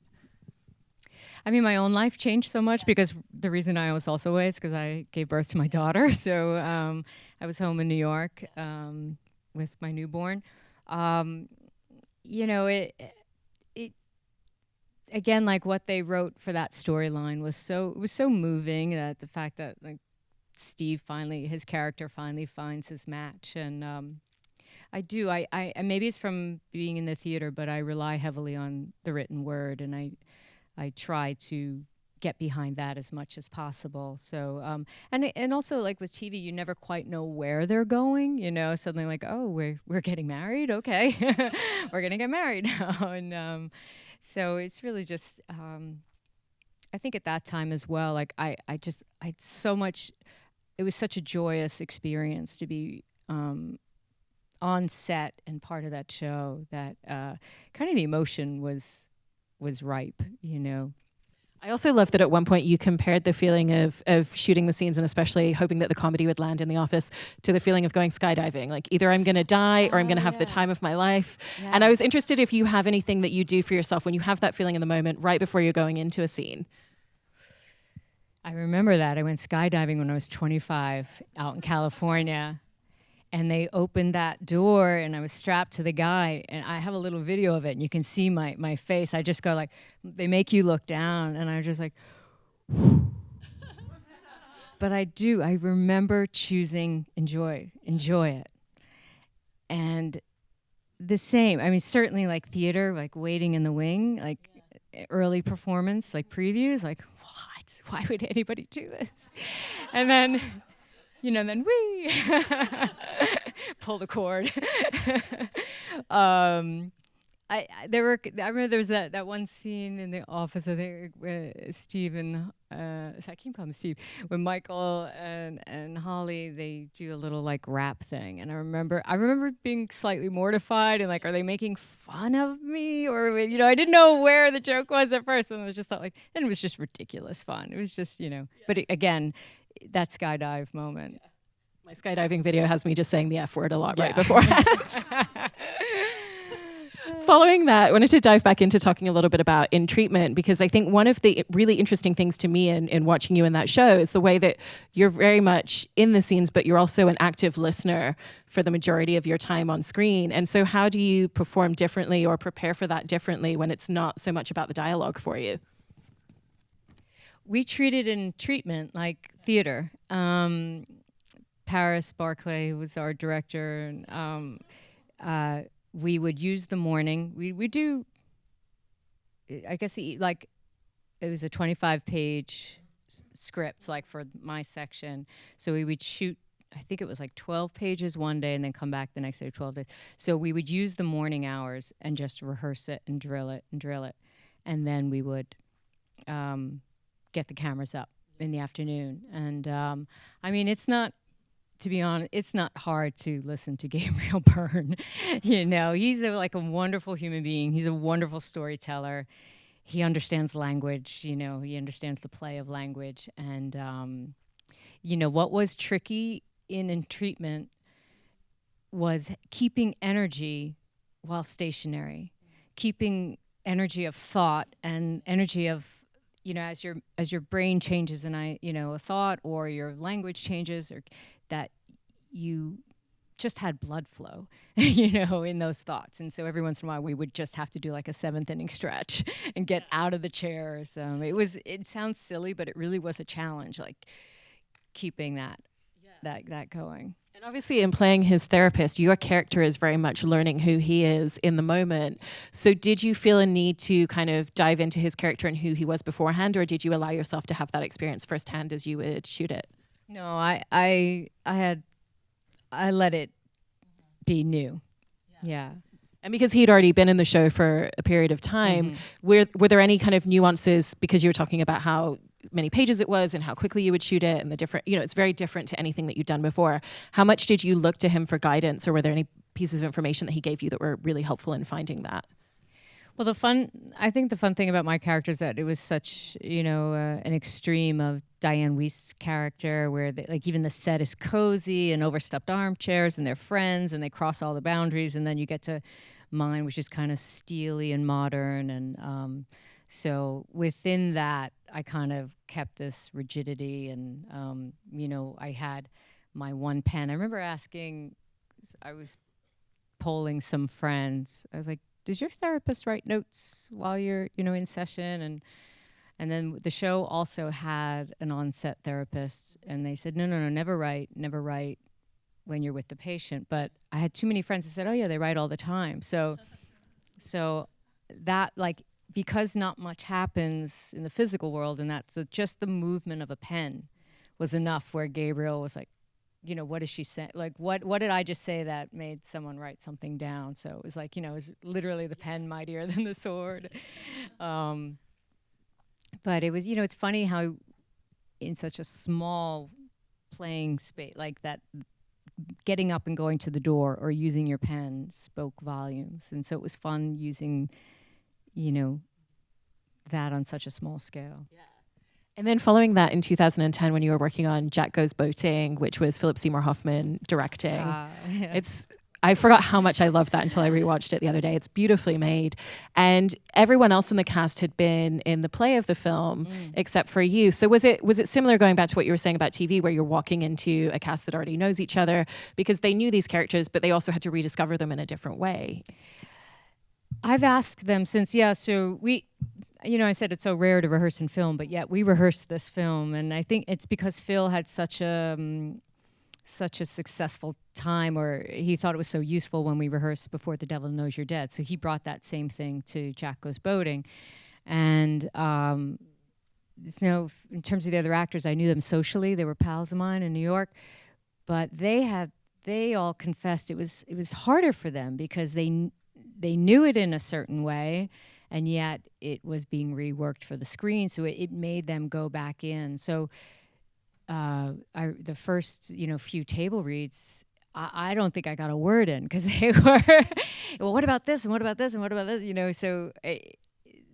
I mean, my own life changed so much because the reason I was also away is because I gave birth to my daughter. So I was home in New York with my newborn. Again, what they wrote for that storyline was so moving, that the fact that Steve his character finally finds his match. And I maybe it's from being in the theater, but I rely heavily on the written word, and I try to get behind that as much as possible. So and also with TV, you never quite know where they're going. Suddenly oh, we're getting married, okay, we're gonna get married now, and so it's really just I think at that time as well, I had so much. It was such a joyous experience to be on set and part of that show that kind of the emotion was ripe, I also love that at one point you compared the feeling of shooting the scenes and especially hoping that the comedy would land in the office to the feeling of going skydiving. Either I'm going to die or I'm going to have the time of my life. Yeah. And I was interested if you have anything that you do for yourself when you have that feeling in the moment right before you're going into a scene. I remember that. I went skydiving when I was 25 out in California. And they opened that door, and I was strapped to the guy, and I have a little video of it, and you can see my face. I just go they make you look down, and I was just but I remember choosing enjoy it. And the same, I mean, certainly theater, waiting in the wing, early performance, previews, what? Why would anybody do this? And then... then we pull the cord. I remember there was that one scene in The Office, I think, where Steve and I keep calling him Steve, when Michael and Holly, they do a little rap thing, and I remember being slightly mortified and are they making fun of me, or I didn't know where the joke was at first, and I just thought and it was just ridiculous fun. It was just but again, that skydive moment. Yeah. My skydiving video has me just saying the F word a lot right beforehand. Following that, I wanted to dive back into talking a little bit about In Treatment, because I think one of the really interesting things to me in watching you in that show is the way that you're very much in the scenes, but you're also an active listener for the majority of your time on screen. And so how do you perform differently or prepare for that differently when it's not so much about the dialogue for you? We treated In Treatment like theater. Paris Barclay was our director, and we would use the morning. We do, I guess, it was a 25-page script, for my section. So we would shoot, I think it was 12 pages one day and then come back the next day, 12 days. So we would use the morning hours and just rehearse it and drill it. And then we would get the cameras up in the afternoon. And I mean, to be honest, it's not hard to listen to Gabriel Byrne. He's a wonderful human being. He's a wonderful storyteller. He understands language. He understands the play of language. And what was tricky in Treatment was keeping energy while stationary, keeping energy of thought and energy of as your brain changes and a thought or your language changes, or that you just had blood flow, in those thoughts. And so every once in a while we would just have to do like a 7th inning stretch and get out of the chairs. It sounds silly, but it really was a challenge, like keeping that going. And obviously in playing his therapist, your character is very much learning who he is in the moment. So did you feel a need to kind of dive into his character and who he was beforehand, or did you allow yourself to have that experience firsthand as you would shoot it? No, I let it be new. Yeah. And because he'd already been in the show for a period of time, were there any kind of nuances, because you were talking about how many pages it was and how quickly you would shoot it and the different, it's very different to anything that you'd done before. How much did you look to him for guidance, or were there any pieces of information that he gave you that were really helpful in finding that? Well, I think the fun thing about my character is that it was such, an extreme of Diane Weist's character, where even the set is cozy and overstuffed armchairs and they're friends and they cross all the boundaries, and then you get to mine, which is kind of steely and modern. And so within that, I kind of kept this rigidity, and, I had my one pen. I remember I was polling some friends. I was like, does your therapist write notes while you're, in session? And then the show also had an on-set therapist, and they said, no, never write when you're with the patient. But I had too many friends who said, oh yeah, they write all the time. So that, because not much happens in the physical world, and so just the movement of a pen was enough, where Gabriel was like, what does she say? Like, what did I just say that made someone write something down? So it was like, it was literally the pen mightier than the sword. But it was, it's funny how in such a small playing space, like that, getting up and going to the door or using your pen spoke volumes. And so it was fun using, that on such a small scale. Yeah. And then following that in 2010, when you were working on Jack Goes Boating, which was Philip Seymour Hoffman directing, yeah. I forgot how much I loved that until I rewatched it the other day. It's beautifully made. And everyone else in the cast had been in the play of the film except for you. So was it similar, going back to what you were saying about TV, where you're walking into a cast that already knows each other because they knew these characters, but they also had to rediscover them in a different way? I've asked them since, so we... I said it's so rare to rehearse in film, but yet we rehearsed this film, and I think it's because Phil had such a successful time, or he thought it was so useful when we rehearsed before The Devil Knows You're Dead. So he brought that same thing to Jack Goes Boating, and in terms of the other actors, I knew them socially; they were pals of mine in New York, but they all confessed it was harder for them because they knew it in a certain way, and yet it was being reworked for the screen, so it made them go back in. So the first, few table reads, I don't think I got a word in, because they were, well, what about this, and what about this, and what about this, so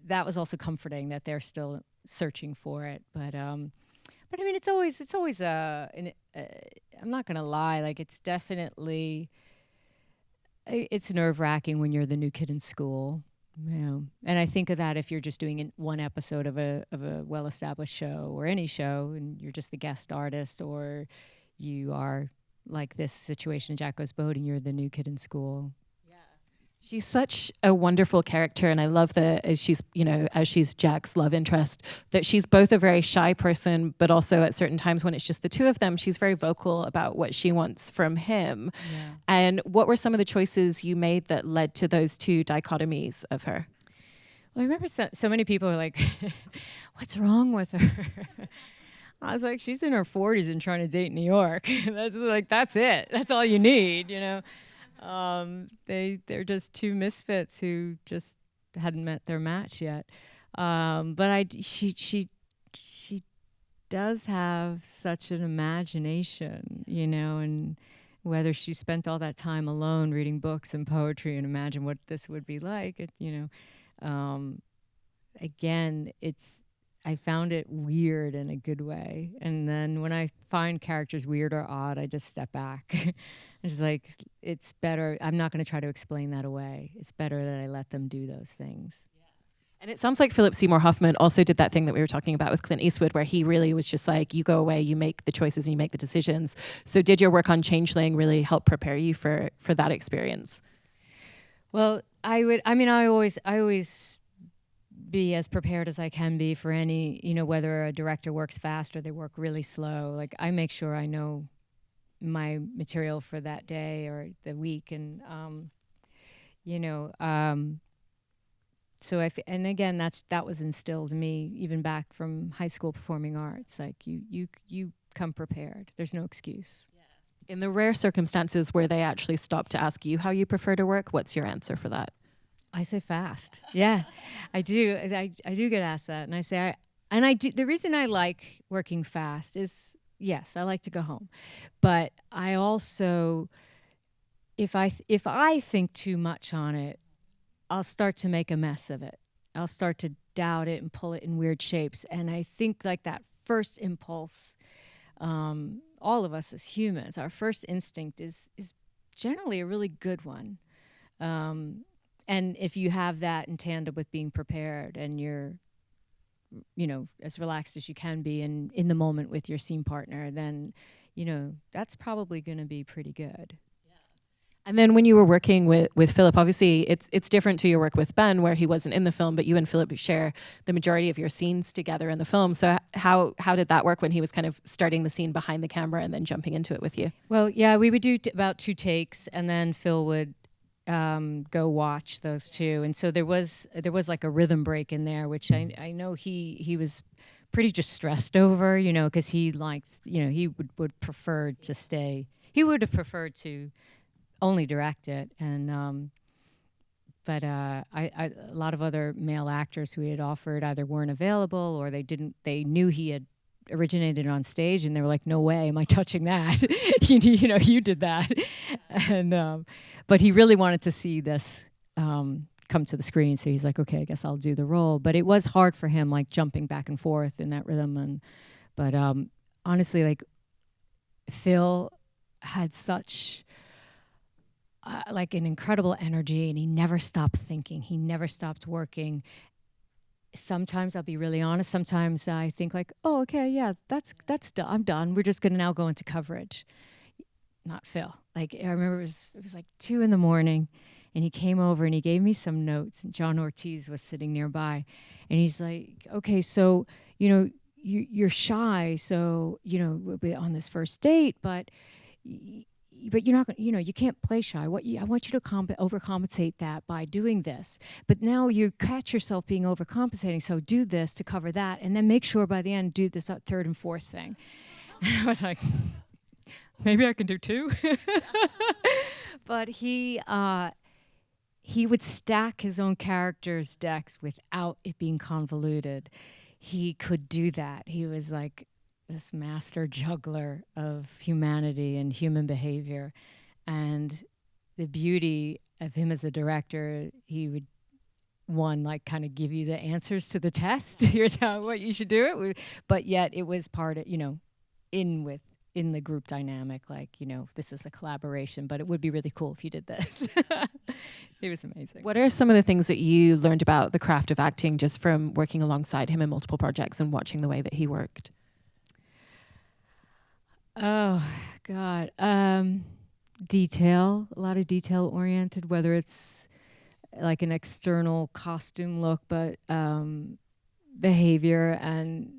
that was also comforting that they're still searching for it. But I mean, it's always I'm not gonna lie, it's definitely, it's nerve-wracking when you're the new kid in school. Yeah, and I think of that if you're just doing one episode of a well-established show, or any show, and you're just the guest artist, or you are like this situation in Jack Goes Boating, you're the new kid in school. Yeah, she's such a wonderful character, and I love that as she's Jack's love interest, that she's both a very shy person, but also at certain times when it's just the two of them, she's very vocal about what she wants from him. Yeah. And what were some of the choices you made that led to those two dichotomies of her? Well, I remember so many people were like, what's wrong with her? I was like, she's in her 40s and trying to date New York. That's it. That's all you need, They're just two misfits who just hadn't met their match yet. But she does have such an imagination, and whether she spent all that time alone reading books and poetry and imagine what this would be like, again, I found it weird in a good way. And then when I find characters weird or odd, I just step back. I'm just like, it's better. I'm not going to try to explain that away. It's better that I let them do those things. And it sounds like Philip Seymour Hoffman also did that thing that we were talking about with Clint Eastwood, where he really was just like, you go away, you make the choices and you make the decisions. So did your work on Changeling really help prepare you for that experience? Well, I always be as prepared as I can be for any, whether a director works fast or they work really slow. Like, I make sure I know my material for that day or the week. And, so and again, that was instilled in me even back from high school performing arts. Like, you come prepared. There's no excuse. Yeah. In the rare circumstances where they actually stop to ask you how you prefer to work, what's your answer for that? I say fast. Yeah, I do. I do get asked that, and I say I do. The reason I like working fast is, yes, I like to go home, but I also, if I think too much on it, I'll start to make a mess of it. I'll start to doubt it and pull it in weird shapes. And I think like that first impulse, all of us as humans, our first instinct is generally a really good one. And if you have that in tandem with being prepared and you're, as relaxed as you can be and in the moment with your scene partner, then, that's probably going to be pretty good. And then when you were working with Philip, obviously it's different to your work with Ben, where he wasn't in the film, but you and Philip share the majority of your scenes together in the film. So how did that work when he was kind of starting the scene behind the camera and then jumping into it with you? Well, yeah, we would do about 2 takes, and then Phil would go watch those 2. And so there was like a rhythm break in there, which I know he was pretty just stressed over, because he likes, he would prefer to stay. He would have preferred to only direct it, and but a lot of other male actors who he had offered either weren't available or they knew he had originated on stage, and they were like, no way am I touching that. You did that. And but he really wanted to see this come to the screen, so he's like, okay, I guess I'll do the role. But it was hard for him, like jumping back and forth in that rhythm. But honestly, like, Phil had such like an incredible energy, and he never stopped thinking. He never stopped working. Sometimes, I'll be really honest, sometimes I think like, oh, okay, yeah, that's done. I'm done. We're just gonna now go into coverage. Not Phil. Like, I remember it was like 2 a.m, and he came over and he gave me some notes, and John Ortiz was sitting nearby, and he's like, okay, so, you're shy, so, we'll be on this first date, but you're not, you can't play shy. I want you to overcompensate that by doing this. But now you catch yourself being overcompensating, so do this to cover that, and then make sure by the end do this third and fourth thing. And I was like, maybe I can do 2. But he would stack his own characters' decks without it being convoluted. He could do that. He was like this master juggler of humanity and human behavior. And the beauty of him as a director, he would, like kind of give you the answers to the test. Here's what you should do it. But yet it was part of, in the group dynamic, like, this is a collaboration, but it would be really cool if you did this. It was amazing. What are some of the things that you learned about the craft of acting just from working alongside him in multiple projects and watching the way that he worked? Oh, God. Detail, a lot of detail oriented, whether it's like an external costume look, but behavior. And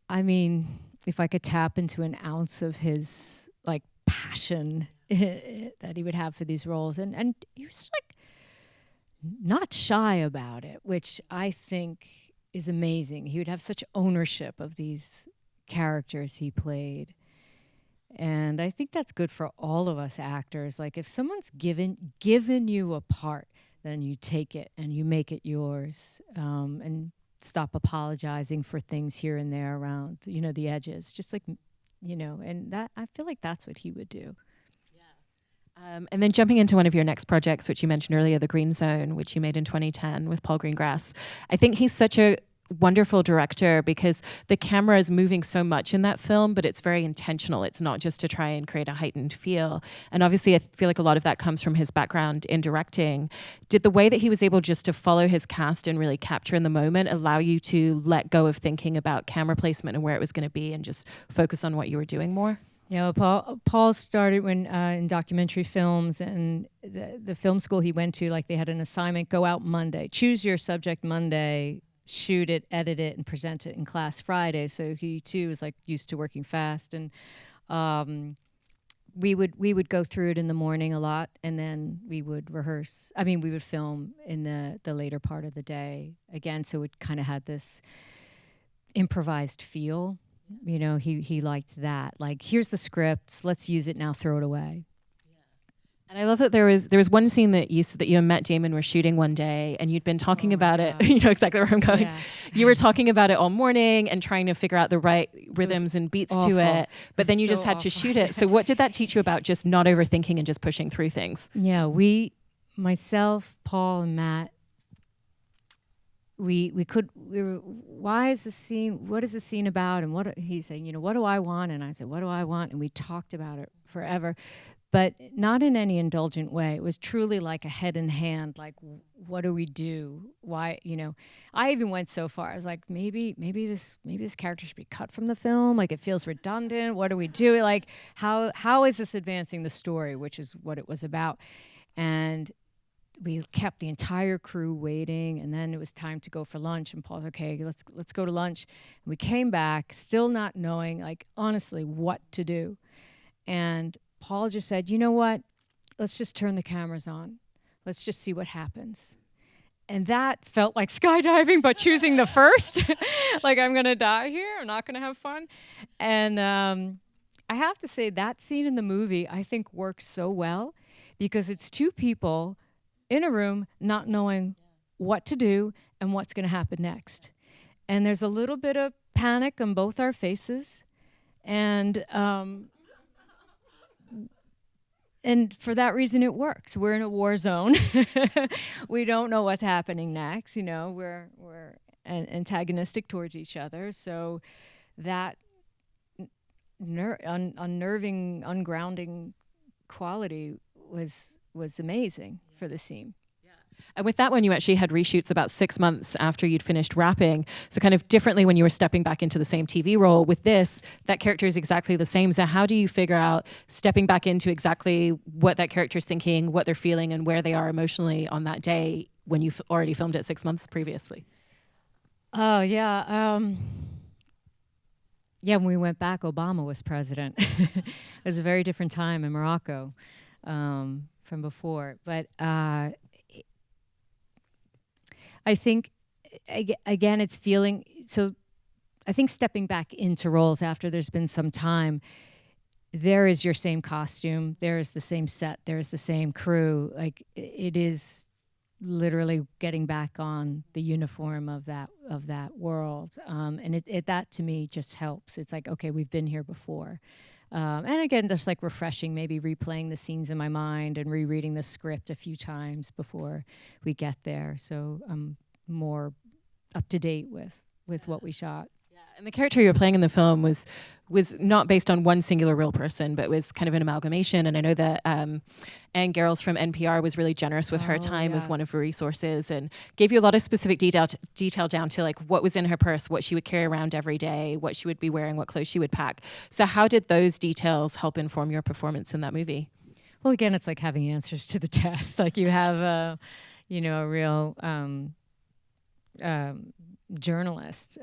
I mean, if I could tap into an ounce of his like passion that he would have for these roles, and he was like not shy about it, which I think is amazing. He would have such ownership of these characters he played, and I think that's good for all of us actors. Like, if someone's given you a part, then you take it and you make it yours, and stop apologizing for things here and there around, the edges. Just like, and that, I feel like that's what he would do. Yeah. And then jumping into one of your next projects, which you mentioned earlier, The Green Zone, which you made in 2010 with Paul Greengrass. I think he's such a wonderful director because the camera is moving so much in that film, but it's very intentional. It's not just to try and create a heightened feel. And obviously, I feel like a lot of that comes from his background in directing. Did the way that he was able just to follow his cast and really capture in the moment allow you to let go of thinking about camera placement and where it was going to be and just focus on what you were doing more? Yeah, well, Paul started when in documentary films, and the film school he went to, like they had an assignment: go out Monday, choose your subject Monday, shoot it, edit it, and present it in class Friday. So he too was like used to working fast, and we would go through it in the morning a lot, and then we would rehearse. I mean, we would film in the later part of the day again, so it kind of had this improvised feel. You know, he liked that. Like, here's the script, let's use it now, throw it away. And I love that there was one scene that you said that you and Matt Damon were shooting one day, and you'd been talking about it. You know exactly where I'm going. Yeah. You were talking about it all morning and trying to figure out the right rhythms and beats to it, but then you just had to shoot it. So what did that teach you about just not overthinking and just pushing through things? Yeah, myself, Paul, and Matt, why is the scene, what is the scene about? And what he's saying, you know, what do I want? And I said, what do I want? And we talked about it forever, but not in any indulgent way. It was truly like a head in hand, like, what do we do? Why, you know, I even went so far. I was like, maybe this character should be cut from the film. Like, it feels redundant. What do we do? Like, how is this advancing the story, which is what it was about? And we kept the entire crew waiting, and then it was time to go for lunch, and Paul, okay, let's go to lunch. And we came back still not knowing, like, honestly, what to do. And Paul just said, you know what, let's just turn the cameras on. Let's just see what happens. And that felt like skydiving, but choosing the first. Like, I'm gonna die here, I'm not gonna have fun. And I have to say, that scene in the movie, I think, works so well because it's two people in a room not knowing what to do and what's going to happen next. And there's a little bit of panic on both our faces. And for that reason, it works. We're in a war zone. We don't know what's happening next. You know, we're antagonistic towards each other. So that unnerving, ungrounding quality was amazing for the scene. Yeah. And with that one, you actually had reshoots about 6 months after you'd finished rapping. So kind of differently when you were stepping back into the same TV role. With this, that character is exactly the same. So how do you figure out stepping back into exactly what that character's thinking, what they're feeling, and where they are emotionally on that day when you've already filmed it 6 months previously? Oh, yeah. Yeah, when we went back, Obama was president. It was a very different time in Morocco. From before, but I think again it's feeling so. I think stepping back into roles after there's been some time, there is your same costume, there is the same set, there is the same crew. Like, it is literally getting back on the uniform of that world, and that to me just helps. It's like, okay, we've been here before. And again, just like refreshing, maybe replaying the scenes in my mind and rereading the script a few times before we get there. So I'm more up to date with what we shot. Yeah, and the character you were playing in the film was not based on one singular real person, but was kind of an amalgamation. And I know that Anne Garrels from NPR was really generous with her time as one of her resources and gave you a lot of specific detail down to like what was in her purse, what she would carry around every day, what she would be wearing, what clothes she would pack. So how did those details help inform your performance in that movie? Well, again, it's like having answers to the test. Like, you have a real journalist,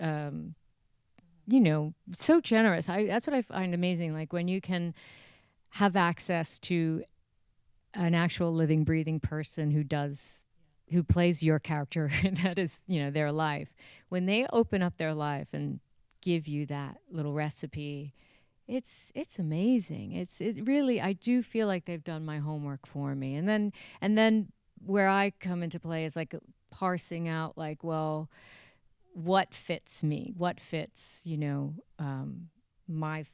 so generous. That's what I find amazing. Like, when you can have access to an actual living, breathing person who plays your character, that is, their life. When they open up their life and give you that little recipe, it's amazing. It really, I do feel like they've done my homework for me. And then where I come into play is like parsing out, like, well, what fits me? What fits, my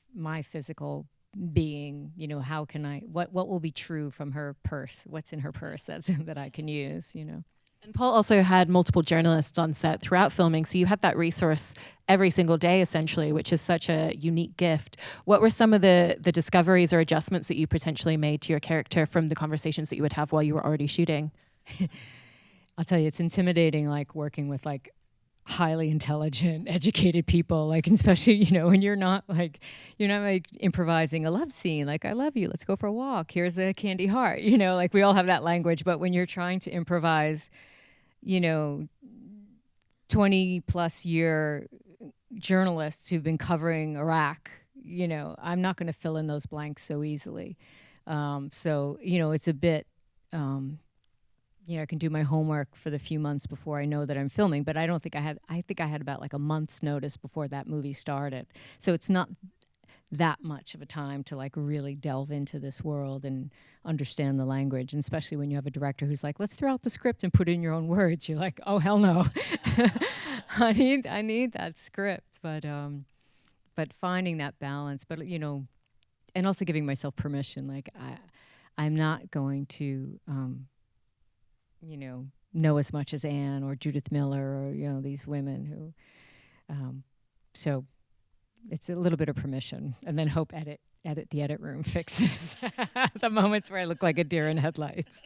physical being? How can what will be true from her purse? What's in her purse that I can use? And Paul also had multiple journalists on set throughout filming, so you had that resource every single day, essentially, which is such a unique gift. What were some of the discoveries or adjustments that you potentially made to your character from the conversations that you would have while you were already shooting? I'll tell you, it's intimidating, like working with like highly intelligent, educated people, like especially, you know, when you're not like improvising a love scene, like I love you, let's go for a walk, here's a candy heart, you know, like we all have that language, but when you're trying to improvise, you know, 20 plus year journalists who've been covering Iraq, you know, I'm not going to fill in those blanks so easily. So, you know, it's a bit, you know, I can do my homework for the few months before I know that I'm filming, but I think I had about like a month's notice before that movie started. So it's not that much of a time to like really delve into this world and understand the language, and especially when you have a director who's like, let's throw out the script and put it in your own words. You're like, oh hell no. I need that script, but finding that balance, but you know, and also giving myself permission, like I'm not going to you know as much as Anne or Judith Miller or, you know, these women who, so it's a little bit of permission, and then hope the edit room fixes the moments where I look like a deer in headlights.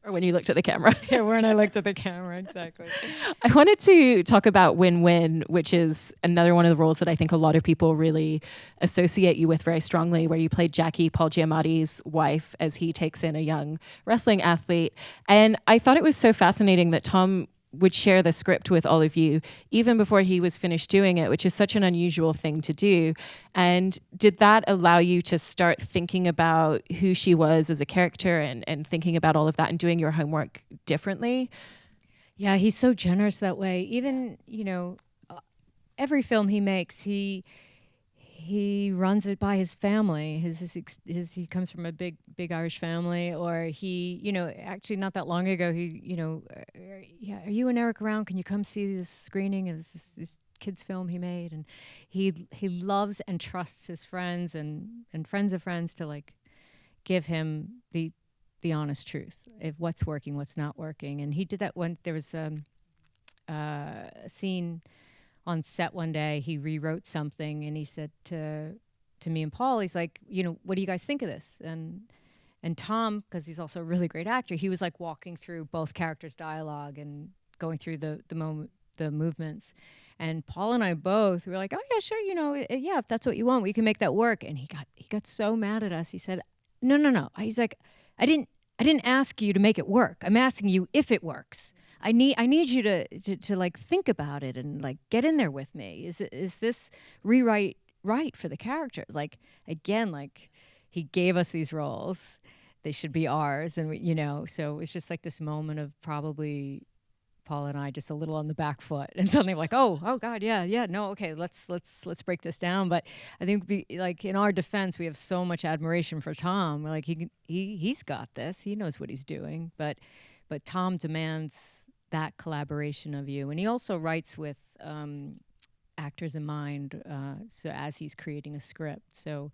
Or when you looked at the camera. Yeah, when I looked at the camera, exactly. I wanted to talk about Win-Win, which is another one of the roles that I think a lot of people really associate you with very strongly, where you played Jackie, Paul Giamatti's wife, as he takes in a young wrestling athlete. And I thought it was so fascinating that Tom would share the script with all of you even before he was finished doing it, which is such an unusual thing to do. And did that allow you to start thinking about who she was as a character and thinking about all of that and doing your homework differently? Yeah, he's so generous that way. Even, you know, every film he makes, he runs it by his family. He comes from a big Irish family, or he, you know, actually not that long ago, he, you know, yeah, are you and Eric around? Can you come see this screening of this kid's film he made? And he loves and trusts his friends and friends of friends to like give him the honest truth of what's working, what's not working. And he did that when there was a scene on set one day. He rewrote something, and he said to me and Paul, he's like, you know, what do you guys think of this? And Tom, because he's also a really great actor, he was like walking through both characters' dialogue and going through the movements. And Paul and I both were like, oh yeah, sure, you know, yeah, if that's what you want, we can make that work. And he got so mad at us. He said, no. He's like, I didn't ask you to make it work. I'm asking you if it works. I need you to like think about it and like get in there with me. Is this rewrite right for the characters? Like, again, like he gave us these roles, they should be ours, and we, you know, so it's just like this moment of probably Paul and I just a little on the back foot, and suddenly like, oh God, yeah, no, okay, let's break this down. But I think like in our defense, we have so much admiration for Tom. We're like, he's got this, he knows what he's doing, but Tom demands that collaboration of you. And he also writes with actors in mind, so as he's creating a script. So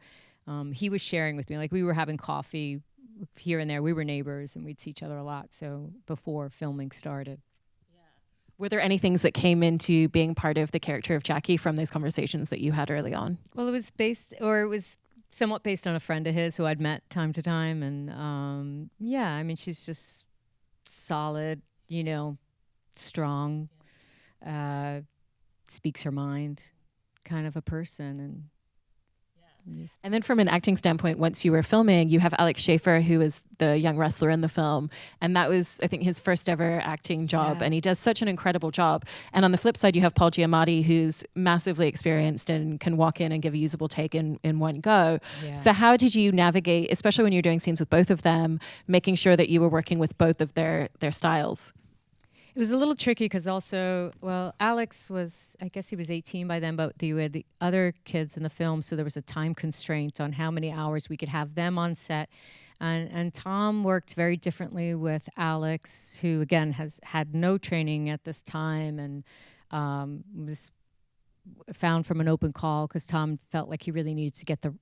he was sharing with me, like we were having coffee here and there. We were neighbors and we'd see each other a lot. So before filming started. Yeah. Were there any things that came into being part of the character of Jackie from those conversations that you had early on? Well, it was somewhat based on a friend of his who I'd met time to time. And yeah, I mean, she's just solid, you know, strong, speaks her mind kind of a person. And then from an acting standpoint, once you were filming, you have Alex Schaefer, who is the young wrestler in the film. And that was, I think, his first ever acting job. Yeah. And he does such an incredible job. And on the flip side, you have Paul Giamatti, who's massively experienced and can walk in and give a usable take in one go. Yeah. So how did you navigate, especially when you're doing scenes with both of them, making sure that you were working with both of their styles? It was a little tricky because also, well, Alex was, I guess he was 18 by then, but you had the other kids in the film, so there was a time constraint on how many hours we could have them on set. And Tom worked very differently with Alex, who, again, has had no training at this time and was found from an open call because Tom felt like he really needed to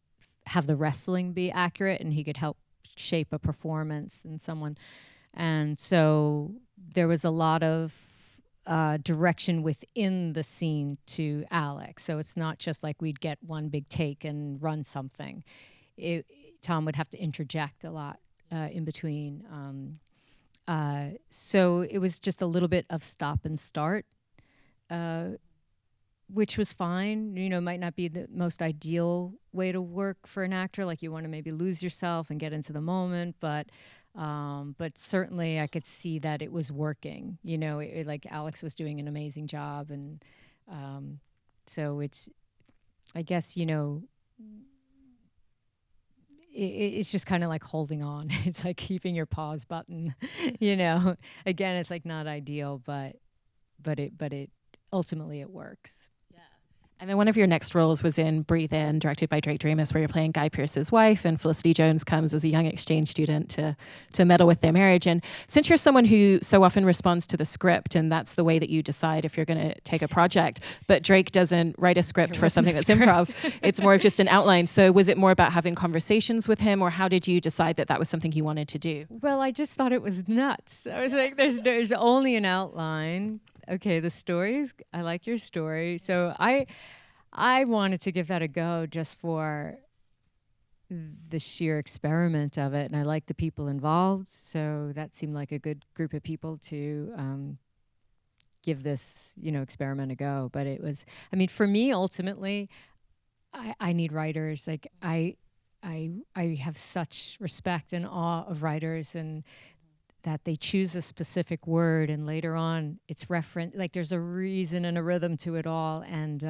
have the wrestling be accurate and he could help shape a performance in someone. And so there was a lot of direction within the scene to Alex. So it's not just like we'd get one big take and run something. Tom would have to interject a lot in between. So it was just a little bit of stop and start, which was fine. You know, might not be the most ideal way to work for an actor. Like you want to maybe lose yourself and get into the moment, but certainly I could see that it was working. You know, like Alex was doing an amazing job, and so it's, I guess, you know, it's just kind of like holding on. It's like keeping your pause button. You know, again, it's like not ideal, but it ultimately it works. And then one of your next roles was in Breathe In, directed by Drake Dramus, where you're playing Guy Pearce's wife, and Felicity Jones comes as a young exchange student to meddle with their marriage. And since you're someone who so often responds to the script, and that's the way that you decide if you're going to take a project, but Drake doesn't write a script for something that's improv. It's more of just an outline. So was it more about having conversations with him, or how did you decide that that was something you wanted to do? Well, I just thought it was nuts. I was like, there's only an outline. Okay, the stories, I like your story. So I wanted to give that a go just for the sheer experiment of it. And I liked the people involved. So that seemed like a good group of people to give this, you know, experiment a go. But it was, I mean, for me, ultimately, I need writers. Like I have such respect and awe of writers, and that they choose a specific word and later on it's referenced, like there's a reason and a rhythm to it all. And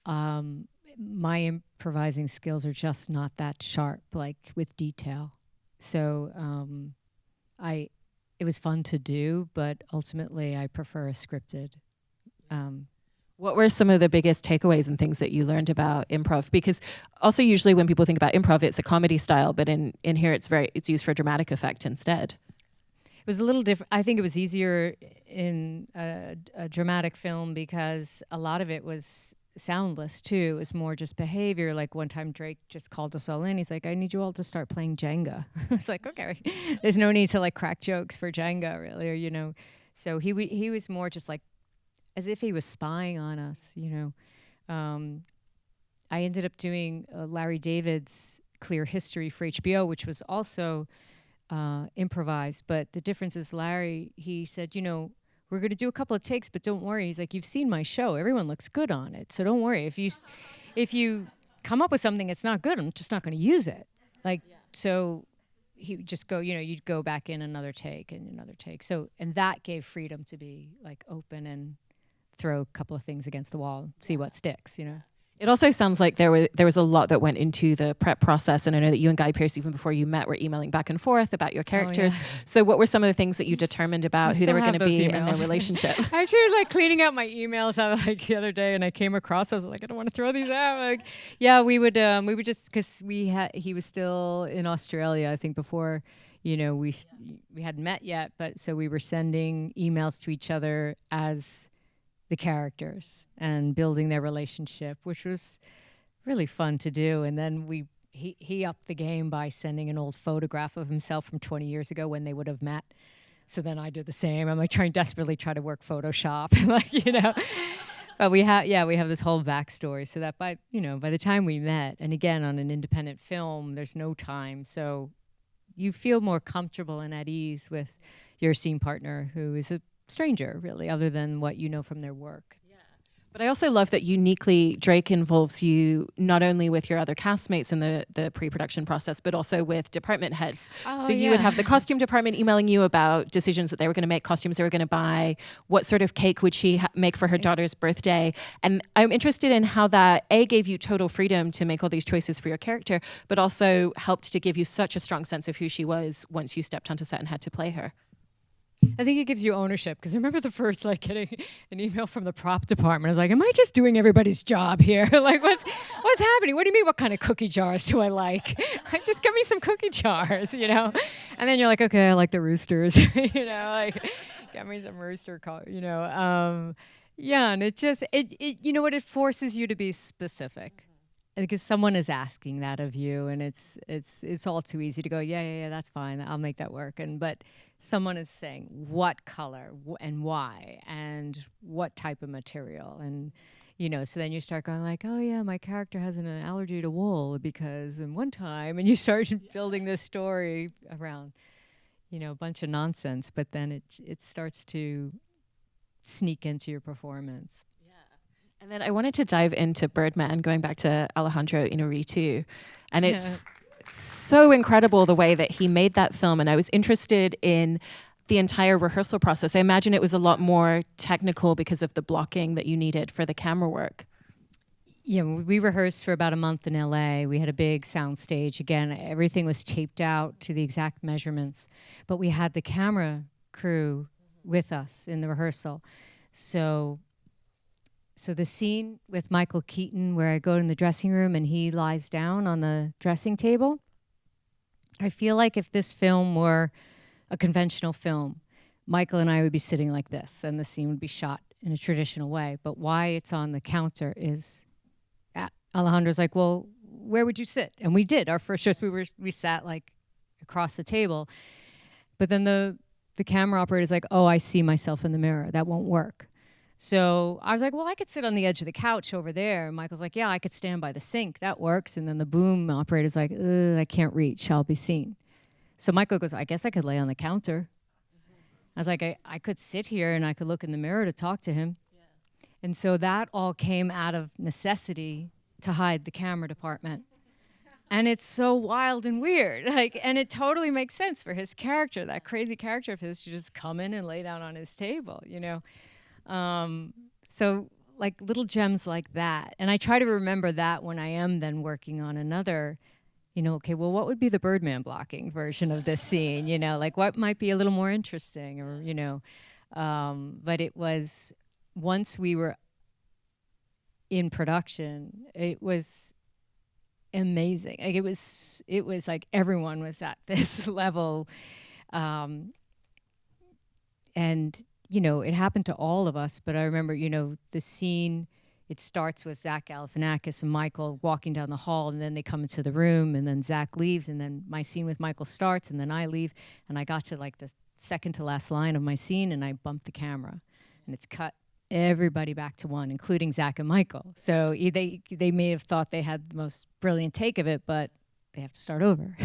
my improvising skills are just not that sharp, like with detail. So it was fun to do, but ultimately I prefer a scripted. What were some of the biggest takeaways and things that you learned about improv? Because also usually when people think about improv, it's a comedy style, but in here it's used for dramatic effect instead. It was a little different. I think it was easier in a dramatic film because a lot of it was soundless too. It was more just behavior. Like one time Drake just called us all in. He's like, I need you all to start playing Jenga. I was like, okay. There's no need to like crack jokes for Jenga really, or, you know. So he was more just like as if he was spying on us, you know. I ended up doing Larry David's Clear History for HBO, which was also improvised, but the difference is Larry, he said, you know, we're going to do a couple of takes, but don't worry. He's like, you've seen my show. Everyone looks good on it. So don't worry. If you come up with something that's not good, I'm just not going to use it. Like, so he would just go, you know, you'd go back in another take and another take. So, and that gave freedom to be like open and throw a couple of things against the wall, see what sticks, you know. It also sounds like there was a lot that went into the prep process, and I know that you and Guy Pearce, even before you met, were emailing back and forth about your characters. Oh, yeah. So what were some of the things that you determined about who they were going to be in their relationship? Actually, I was like cleaning out my emails like the other day, and I came across, I was like, I don't want to throw these out. Like, yeah, we would just, because he was still in Australia, I think before, you know, we hadn't met yet, but so we were sending emails to each other as the characters and building their relationship, which was really fun to do. And then he upped the game by sending an old photograph of himself from 20 years ago when they would have met. So then I did the same. I'm like desperately try to work Photoshop, like, you know. But we have this whole backstory so that by the time we met, and again on an independent film, there's no time, so you feel more comfortable and at ease with your scene partner, who is a stranger, really, other than what you know from their work. Yeah. But I also love that uniquely Drake involves you not only with your other castmates in the pre-production process, but also with department heads. Oh, so you would have the costume department emailing you about decisions that they were going to make, costumes they were going to buy, what sort of cake would she make for her daughter's birthday. And I'm interested in how that gave you total freedom to make all these choices for your character, but also helped to give you such a strong sense of who she was once you stepped onto set and had to play her. I think it gives you ownership, because I remember the first getting an email from the prop department. I was like, am I just doing everybody's job here? Like, what's happening? What do you mean, what kind of cookie jars do I like? Like, just give me some cookie jars, you know? And then you're like, okay, I like the roosters, you know, like, get me some rooster, you know? Yeah, and it you know what, it forces you to be specific. because someone is asking that of you, and it's all too easy to go, yeah, that's fine, I'll make that work. But someone is saying what color and why and what type of material, and so then you start going like, oh yeah, my character has an allergy to wool because in one time, and you start building this story around a bunch of nonsense, but then it starts to sneak into your performance. And then I wanted to dive into Birdman, going back to Alejandro Inarritu. And it's so incredible the way that he made that film. And I was interested in the entire rehearsal process. I imagine it was a lot more technical because of the blocking that you needed for the camera work. Yeah, we rehearsed for about a month in LA. We had a big sound stage. Again, everything was taped out to the exact measurements. But we had the camera crew with us in the rehearsal. So the scene with Michael Keaton where I go in the dressing room and he lies down on the dressing table, I feel like if this film were a conventional film, Michael and I would be sitting like this and the scene would be shot in a traditional way. But why it's on the counter is Alejandro's like, well, where would you sit? And we did. Our first shows, we sat like across the table. But then the camera operator's like, oh, I see myself in the mirror. That won't work. So I was like, well, I could sit on the edge of the couch over there. And Michael's like, yeah, I could stand by the sink. That works. And then the boom operator's like, I can't reach. I'll be seen. So Michael goes, I guess I could lay on the counter. I was like, I could sit here and I could look in the mirror to talk to him. Yeah. And so that all came out of necessity to hide the camera department. And it's so wild and weird. And it totally makes sense for his character, that crazy character of his, to just come in and lay down on his table, So like little gems like that. And I try to remember that when I am then working on another, okay, well, what would be the Birdman blocking version of this scene? Like what might be a little more interesting or, but it was, once we were in production, it was amazing. Like it was like everyone was at this level. And it happened to all of us, but I remember, the scene, it starts with Zach Galifianakis and Michael walking down the hall, and then they come into the room, and then Zach leaves, and then my scene with Michael starts, and then I leave, and I got to like the second to last line of my scene, and I bumped the camera, and it's cut everybody back to one, including Zach and Michael. So they may have thought they had the most brilliant take of it, but they have to start over.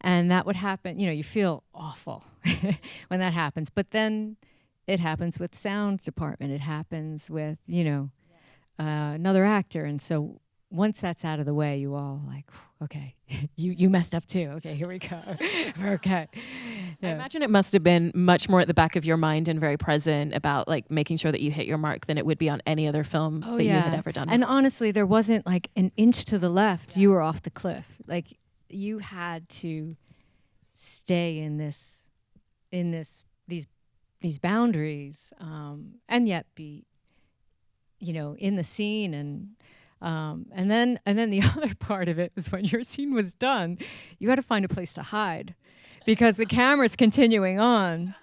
And that would happen, you feel awful when that happens, but then it happens with sound department. It happens with, another actor. And so once that's out of the way, you all like, okay, you messed up too. Okay, here we go. Okay. Yeah. I imagine it must have been much more at the back of your mind and very present about like making sure that you hit your mark than it would be on any other film that you had ever done. And honestly, there wasn't like an inch to the left. Yeah. You were off the cliff. Like you had to stay in these boundaries, and yet be, in the scene. And then the other part of it is when your scene was done, you had to find a place to hide because the camera's continuing on.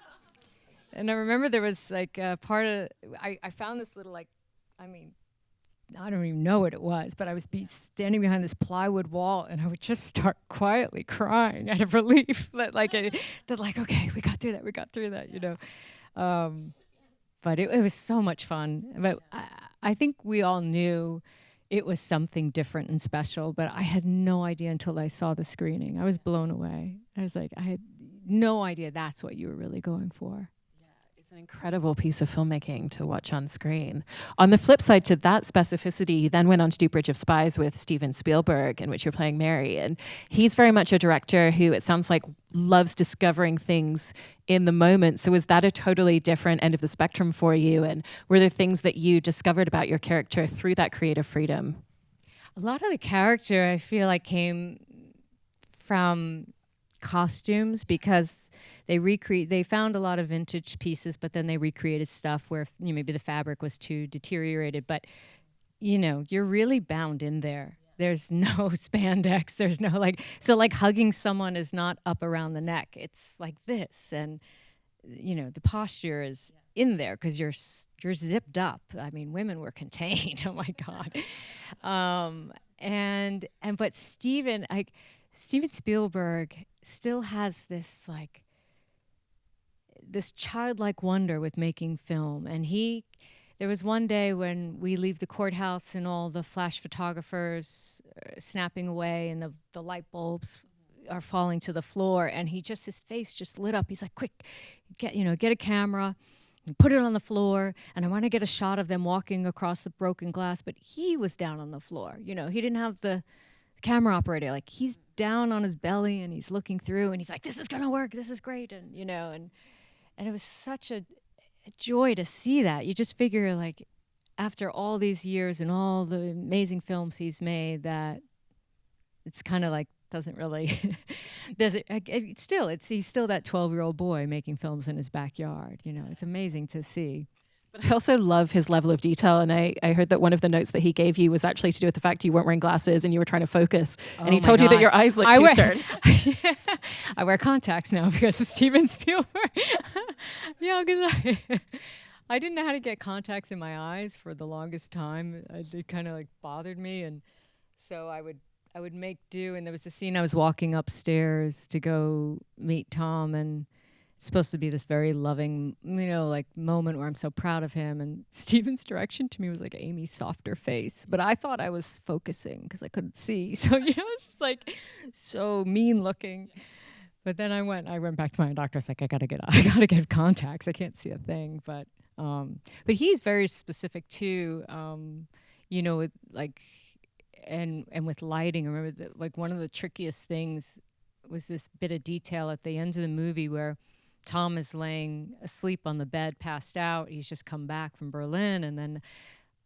And I remember there was like a part of, I found this little I don't even know what it was, but I was standing behind this plywood wall, and I would just start quietly crying out of relief that okay, we got through that, But it was so much fun. But I think we all knew it was something different and special, but I had no idea until I saw the screening. I was blown away. I was like, I had no idea that's what you were really going for. It's an incredible piece of filmmaking to watch on screen. On the flip side to that specificity, you then went on to do Bridge of Spies with Steven Spielberg, in which you're playing Mary. And he's very much a director who, it sounds like, loves discovering things in the moment. So was that a totally different end of the spectrum for you? And were there things that you discovered about your character through that creative freedom? A lot of the character, I feel like, came from costumes, because they found a lot of vintage pieces, but then they recreated stuff where maybe the fabric was too deteriorated, but you're really bound in there. There's no spandex, there's no so hugging someone is not up around the neck, it's like this, and the posture is in there because you're zipped up. I mean, women were contained. Oh my God. But Steven Spielberg still has this this childlike wonder with making film. And there was one day when we leave the courthouse and all the flash photographers are snapping away and the light bulbs are falling to the floor, and his face just lit up. He's like, quick, get a camera, put it on the floor, and I want to get a shot of them walking across the broken glass. But he was down on the floor. He didn't have the camera operator. Like, he's down on his belly and he's looking through and he's like, this is gonna work, this is great. And and it was such a joy to see that. You just figure, like, after all these years and all the amazing films he's made, that it's kind of like doesn't really he's still that 12-year-old boy making films in his backyard. It's amazing to see. But I also love his level of detail, and I heard that one of the notes that he gave you was actually to do with the fact you weren't wearing glasses and you were trying to focus, and he told you that your eyes looked too stern. I wear contacts now because of Steven Spielberg. Yeah, because I didn't know how to get contacts in my eyes for the longest time. It kind of like bothered me, and so I would make do. And there was a scene I was walking upstairs to go meet Tom, and it's supposed to be this very loving, like, moment where I'm so proud of him. And Steven's direction to me was like Amy's softer face. But I thought I was focusing because I couldn't see. So, it's just like so mean looking. But then I went back to my doctor. I was like, I gotta get contacts. I can't see a thing. But he's very specific too. With like, and with lighting. I remember that, like, one of the trickiest things was this bit of detail at the end of the movie where Tom is laying asleep on the bed, passed out. He's just come back from Berlin. And then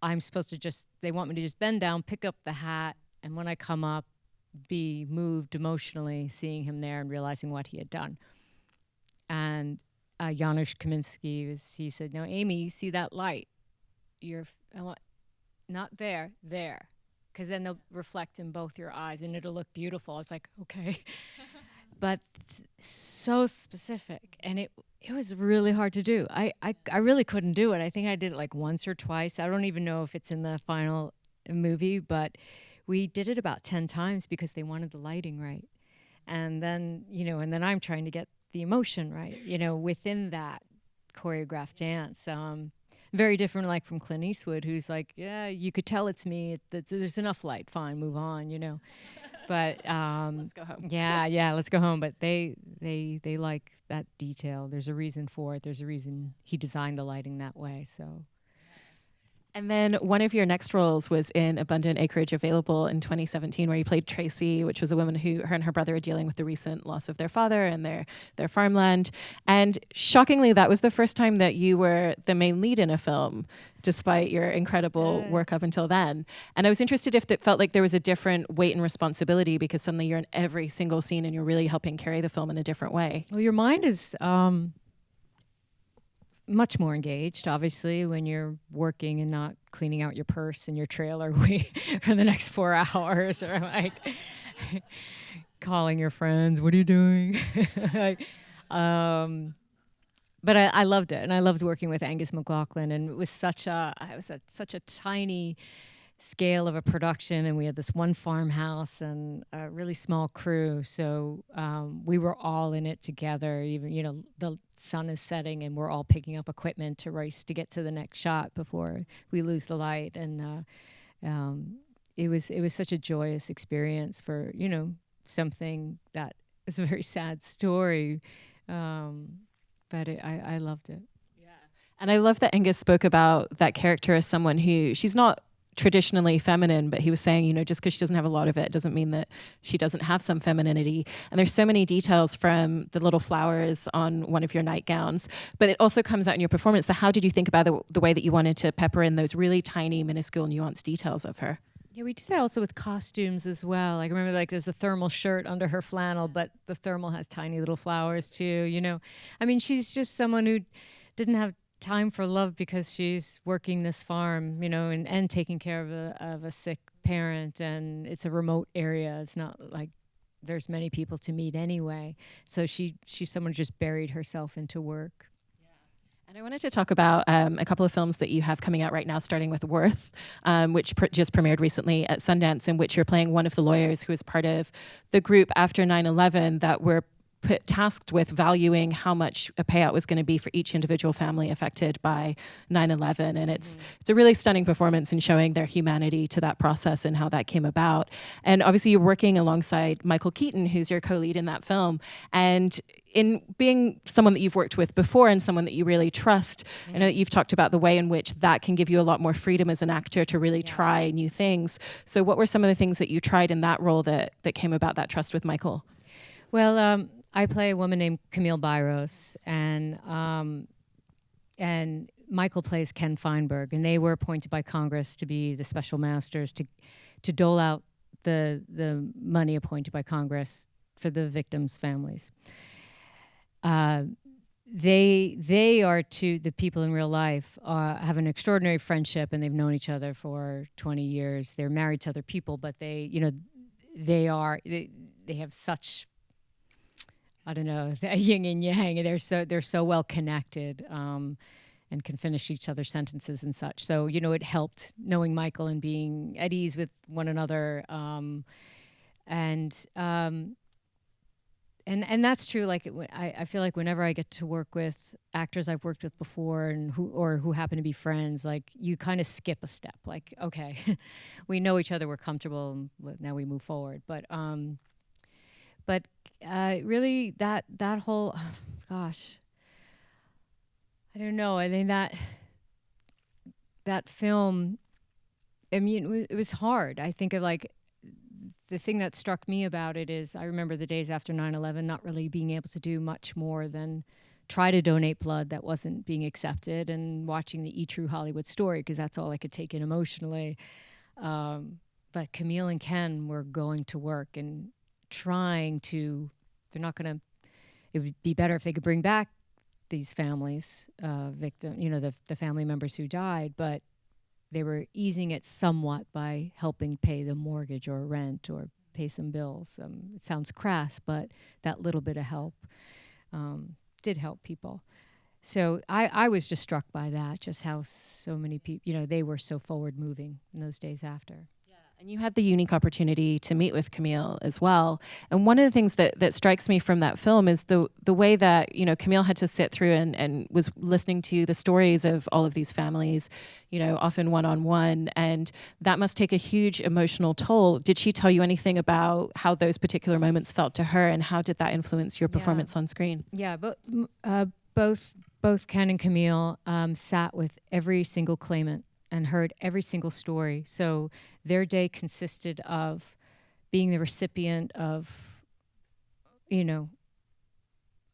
I'm supposed to they want me to just bend down, pick up the hat. And when I come up, be moved emotionally seeing him there and realizing what he had done. And Janusz Kaminski, he said, no, Amy, you see that light? Not there. Because then they'll reflect in both your eyes and it'll look beautiful. I was like, okay. But so specific, and it was really hard to do. I really couldn't do it. I think I did it like once or twice. I don't even know if it's in the final movie, but we did it about 10 times because they wanted the lighting right. And then, and then I'm trying to get the emotion right, within that choreographed dance. Very different, like, from Clint Eastwood, who's like, yeah, you could tell it's me. There's enough light. Fine, move on, But let's go home. Yeah, let's go home. But they like that detail. There's a reason for it. There's a reason he designed the lighting that way. So. And then one of your next roles was in Abundant Acreage, available in 2017, where you played Tracy, which was a woman who, her and her brother are dealing with the recent loss of their father and their farmland. And shockingly, that was the first time that you were the main lead in a film, despite your incredible work up until then. And I was interested if it felt like there was a different weight and responsibility, because suddenly you're in every single scene and you're really helping carry the film in a different way. Well, your mind is much more engaged, obviously, when you're working and not cleaning out your purse in your trailer for the next 4 hours, or like calling your friends, what are you doing? But I loved it, and I loved working with Angus McLaughlin, and it was at such a tiny scale of a production, and we had this one farmhouse and a really small crew, so we were all in it together. Even the sun is setting and we're all picking up equipment to race to get to the next shot before we lose the light. And it was such a joyous experience for something that is a very sad story, but I loved it. Yeah, and I love that Angus spoke about that character as someone who, she's not traditionally feminine, but he was saying, just because she doesn't have a lot of it doesn't mean that she doesn't have some femininity. And there's so many details, from the little flowers on one of your nightgowns, but it also comes out in your performance. So how did you think about the way that you wanted to pepper in those really tiny, minuscule, nuanced details of her? Yeah, we did that also with costumes as well. Like, I remember, like, there's a thermal shirt under her flannel, but the thermal has tiny little flowers too, I mean, she's just someone who didn't have time for love because she's working this farm, and taking care of a sick parent, and it's a remote area. It's not like there's many people to meet anyway. So she's someone who just buried herself into work. And I wanted to talk about a couple of films that you have coming out right now, starting with Worth, which just premiered recently at Sundance, in which you're playing one of the lawyers who was part of the group after 9/11 that were tasked with valuing how much a payout was going to be for each individual family affected by 9/11. And it's a really stunning performance in showing their humanity to that process and how that came about. And obviously you're working alongside Michael Keaton, who's your co-lead in that film. And in being someone that you've worked with before and someone that you really trust, I know that you've talked about the way in which that can give you a lot more freedom as an actor to really try new things. So what were some of the things that you tried in that role that came about that trust with Michael? Well, I play a woman named Camille Biros, and Michael plays Ken Feinberg, and they were appointed by Congress to be the special masters to dole out the money appointed by Congress for the victims' families. They are the people in real life have an extraordinary friendship, and they've known each other for 20 years. They're married to other people, but they have such, I don't know, yin and yang. They're so well connected, and can finish each other's sentences and such. So it helped knowing Michael and being at ease with one another, and that's true. Like I feel like whenever I get to work with actors I've worked with before and who happen to be friends, like you kind of skip a step. Like, okay, we know each other, we're comfortable, and now we move forward. But really that whole, gosh, I don't know. I think that film, I mean, it was hard. I think of like, the thing that struck me about it is I remember the days after 9/11 not really being able to do much more than try to donate blood that wasn't being accepted, and watching the True Hollywood Story, because that's all I could take in emotionally. But Camille and Ken were going to work and trying to, it would be better if they could bring back these families, the family members who died, but they were easing it somewhat by helping pay the mortgage or rent or pay some bills. It sounds crass, but that little bit of help did help people. So I was just struck by that, just how so many people, they were so forward moving in those days after. And you had the unique opportunity to meet with Camille as well. And one of the things that strikes me from that film is the way that, Camille had to sit through and was listening to the stories of all of these families, often one-on-one. And that must take a huge emotional toll. Did she tell you anything about how those particular moments felt to her, and how did that influence your performance on screen? Yeah, but both Ken and Camille sat with every single claimant and heard every single story. So their day consisted of being the recipient of,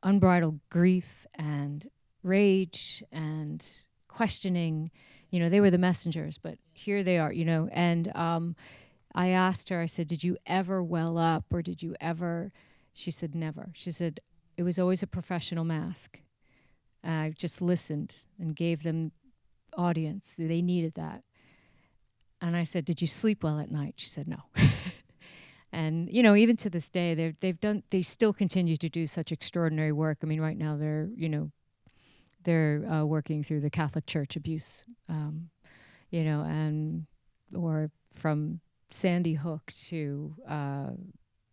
unbridled grief and rage and questioning. They were the messengers, but here they are, And I asked her, I said, did you ever well up, or did you ever? She said, never. She said, it was always a professional mask. I just listened and gave them audience. They needed that. And I said, did you sleep well at night? She said, no. And, even to this day, they still continue to do such extraordinary work. I mean, right now they're working through the Catholic Church abuse, or from Sandy Hook to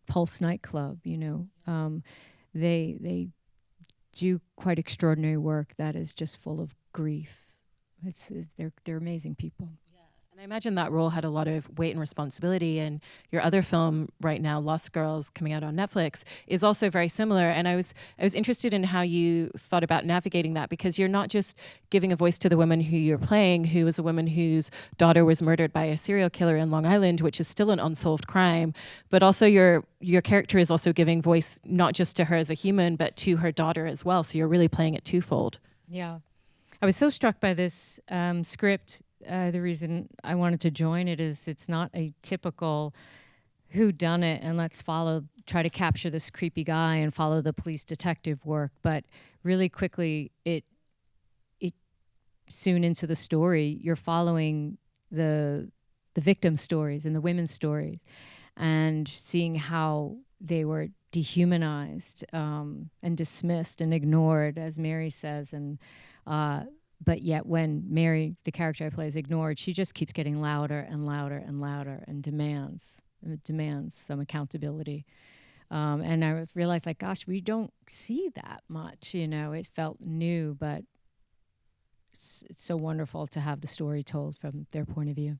Pulse nightclub, they do quite extraordinary work that is just full of grief. They're amazing people. Yeah, and I imagine that role had a lot of weight and responsibility. And your other film right now, Lost Girls, coming out on Netflix, is also very similar. And I was interested in how you thought about navigating that, because you're not just giving a voice to the woman who you're playing, who is a woman whose daughter was murdered by a serial killer in Long Island, which is still an unsolved crime, but also your character is also giving voice not just to her as a human, but to her daughter as well. So you're really playing it twofold. Yeah. I was so struck by this script. The reason I wanted to join it is it's not a typical whodunit and let's try to capture this creepy guy and follow the police detective work. But really quickly, it soon into the story, you're following the victim stories and the women's stories, and seeing how they were dehumanized and dismissed and ignored, as Mary says, and But yet when Mary, the character I play, is ignored, she just keeps getting louder and louder and louder and demands some accountability. And I realized, like, gosh, we don't see that much. It felt new, but it's so wonderful to have the story told from their point of view.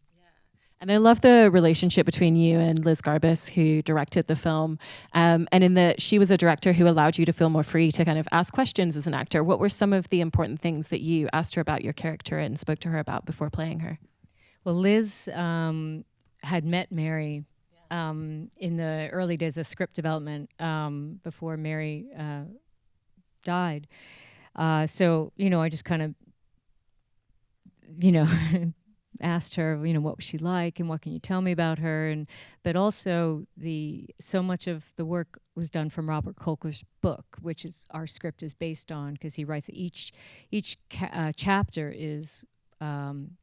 And I love the relationship between you and Liz Garbus, who directed the film. And she was a director who allowed you to feel more free to kind of ask questions as an actor. What were some of the important things that you asked her about your character and spoke to her about before playing her? Well, Liz had met Mary in the early days of script development before Mary died. So, I just kind of, asked her, what was she like and what can you tell me about her? But also so much of the work was done from Robert Kolker's book, which is our script is based on, because he writes each chapter is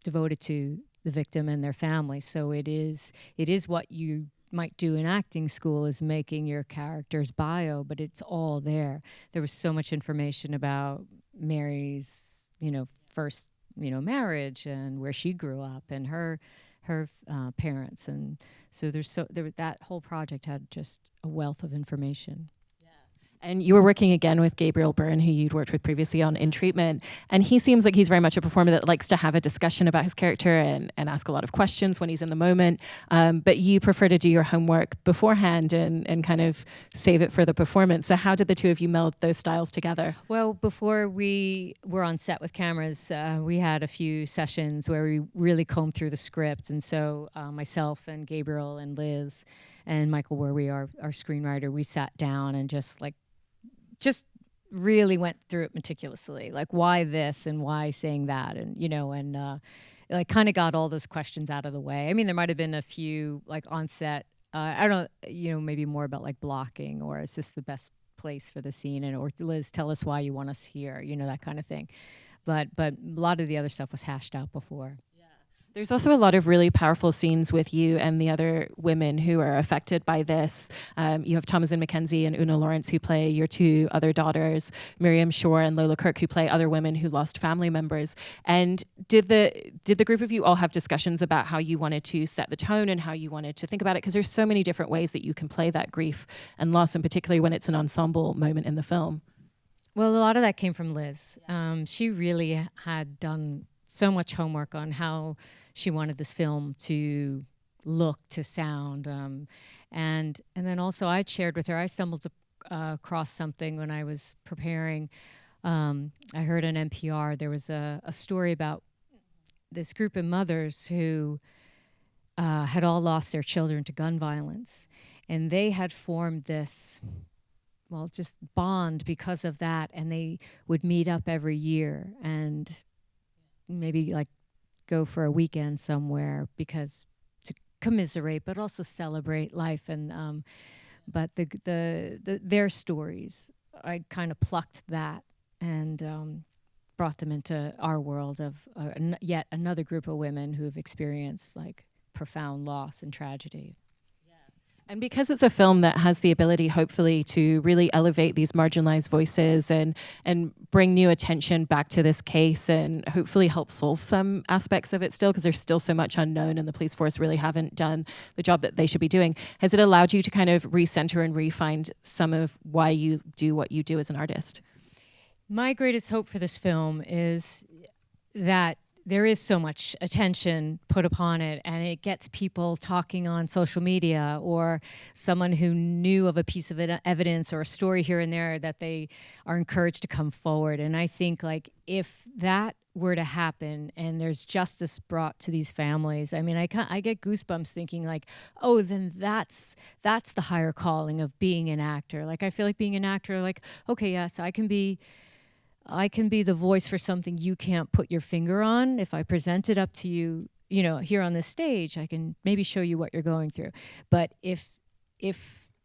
devoted to the victim and their family. So it is what you might do in acting school, is making your character's bio, but it's all there. There was so much information about Mary's, first marriage and where she grew up and her parents, and so that whole project had just a wealth of information. And you were working again with Gabriel Byrne, who you'd worked with previously on In Treatment. And he seems like he's very much a performer that likes to have a discussion about his character and ask a lot of questions when he's in the moment. But you prefer to do your homework beforehand and kind of save it for the performance. So how did the two of you meld those styles together? Well, before we were on set with cameras, we had a few sessions where we really combed through the script. And so myself and Gabriel and Liz and Michael Werwey, our screenwriter, we sat down and just really went through it meticulously, like why this and why saying that, and like kind of got all those questions out of the way. I mean, there might have been a few like on set, I don't know, maybe more about like blocking, or is this the best place for the scene, or Liz, tell us why you want us here, that kind of thing. But a lot of the other stuff was hashed out before. There's also a lot of really powerful scenes with you and the other women who are affected by this. You have Thomasin McKenzie and Una Lawrence, who play your two other daughters, Miriam Shore and Lola Kirk, who play other women who lost family members. And did the group of you all have discussions about how you wanted to set the tone and how you wanted to think about it? Because there's so many different ways that you can play that grief and loss, and particularly when it's an ensemble moment in the film. Well, a lot of that came from Liz. She really had done so much homework on how she wanted this film to look, to sound, and then also I'd shared with her. I stumbled across something when I was preparing. I heard on NPR there was a story about this group of mothers who had all lost their children to gun violence, and they had formed this, just bond because of that, and they would meet up every year and maybe like go for a weekend somewhere because to commiserate, but also celebrate life. And but their stories, I kind of plucked that and brought them into our world of yet another group of women who have experienced like profound loss and tragedy. And because it's a film that has the ability, hopefully, to really elevate these marginalized voices and bring new attention back to this case and hopefully help solve some aspects of it still, because there's still so much unknown and the police force really haven't done the job that they should be doing, has it allowed you to kind of recenter and refine some of why you do what you do as an artist? My greatest hope for this film is that there is so much attention put upon it, and it gets people talking on social media, or someone who knew of a piece of evidence or a story here and there, that they are encouraged to come forward. And I think like if that were to happen and there's justice brought to these families, I mean, I get goosebumps thinking like, oh, then that's the higher calling of being an actor. Like I feel like being an actor, like, okay, yes, I can be the voice for something you can't put your finger on. If I present it up to you, here on this stage, I can maybe show you what you're going through. But if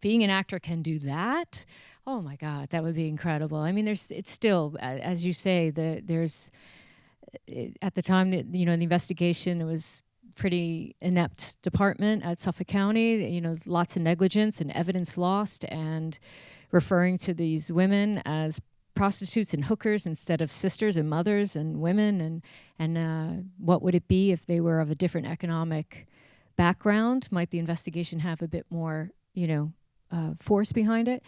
being an actor can do that, oh my God, that would be incredible. I mean, it's still, as you say, there's at the time that, the investigation, it was pretty inept department at Suffolk County. There's lots of negligence and evidence lost, and referring to these women as prostitutes and hookers instead of sisters and mothers and women, and what would it be if they were of a different economic background? Might the investigation have a bit more, force behind it?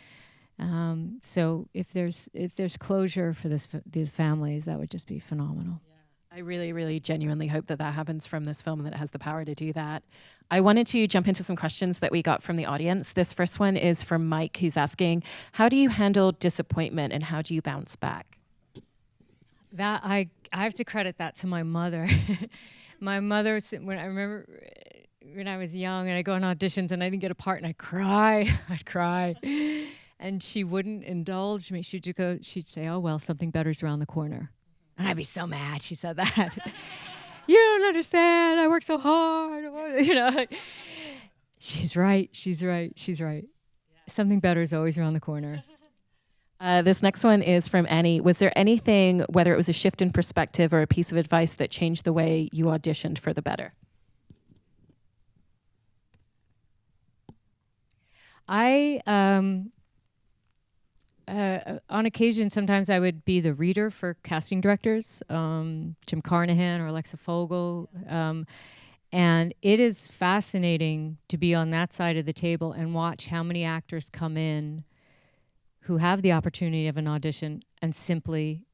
So if there's closure for these families, that would just be phenomenal. I really, really genuinely hope that happens from this film and that it has the power to do that. I wanted to jump into some questions that we got from the audience. This first one is from Mike, who's asking, how do you handle disappointment and how do you bounce back? That I have to credit that to my mother. My mother, when I remember when I was young and I go on auditions and I didn't get a part and I'd cry. And she wouldn't indulge me. She'd say, oh, well, something better's around the corner. And I'd be so mad she said that. You don't understand. I work so hard. She's right. Yeah. Something better is always around the corner. This next one is from Annie. Was there anything, whether it was a shift in perspective or a piece of advice, that changed the way you auditioned for the better? On occasion, sometimes I would be the reader for casting directors, Jim Carnahan or Alexa Fogel. And it is fascinating to be on that side of the table and watch how many actors come in who have the opportunity of an audition and simply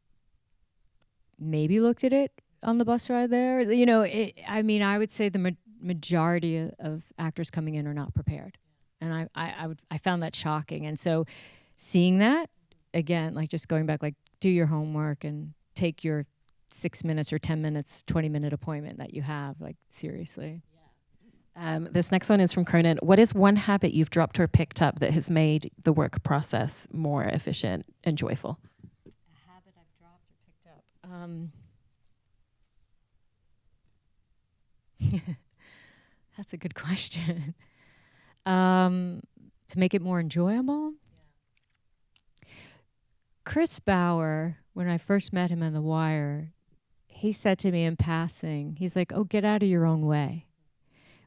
maybe looked at it on the bus ride there. I would say the majority of actors coming in are not prepared. And I found that shocking. And so seeing that, again, like just going back, like do your homework and take your 6 minutes or 10 minutes, 20-minute appointment that you have, like seriously. Yeah. This next one is from Cronin. What is one habit you've dropped or picked up that has made the work process more efficient and joyful? A habit I've dropped or picked up. That's a good question. To make it more enjoyable? Chris Bauer, when I first met him on The Wire, he said to me in passing, he's like, oh, get out of your own way,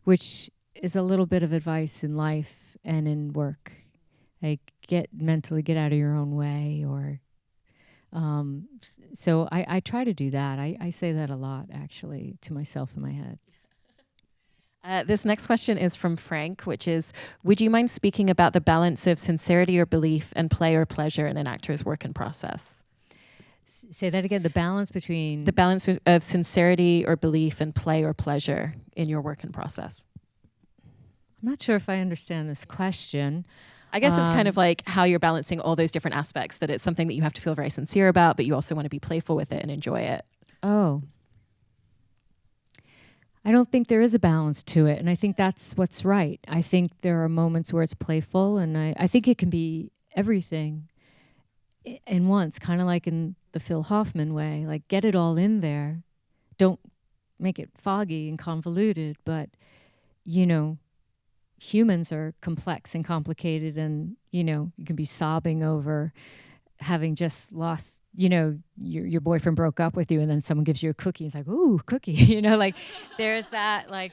which is a little bit of advice in life and in work. Like, mentally get out of your own way. Or so I try to do that. I say that a lot, actually, to myself in my head. This next question is from Frank, which is, would you mind speaking about the balance of sincerity or belief and play or pleasure in an actor's work and process? Say that again, the balance between... The balance of sincerity or belief and play or pleasure in your work and process. I'm not sure if I understand this question. I guess it's kind of like how you're balancing all those different aspects, that it's something that you have to feel very sincere about, but you also want to be playful with it and enjoy it. Oh. I don't think there is a balance to it, and I think that's what's right. I think there are moments where it's playful, and I think it can be everything in once, kind of like in the Phil Hoffman way. Like, get it all in there. Don't make it foggy and convoluted, but, humans are complex and complicated, and, you can be sobbing over having just lost, your boyfriend broke up with you, and then someone gives you a cookie. It's like, ooh, cookie, like there's that, like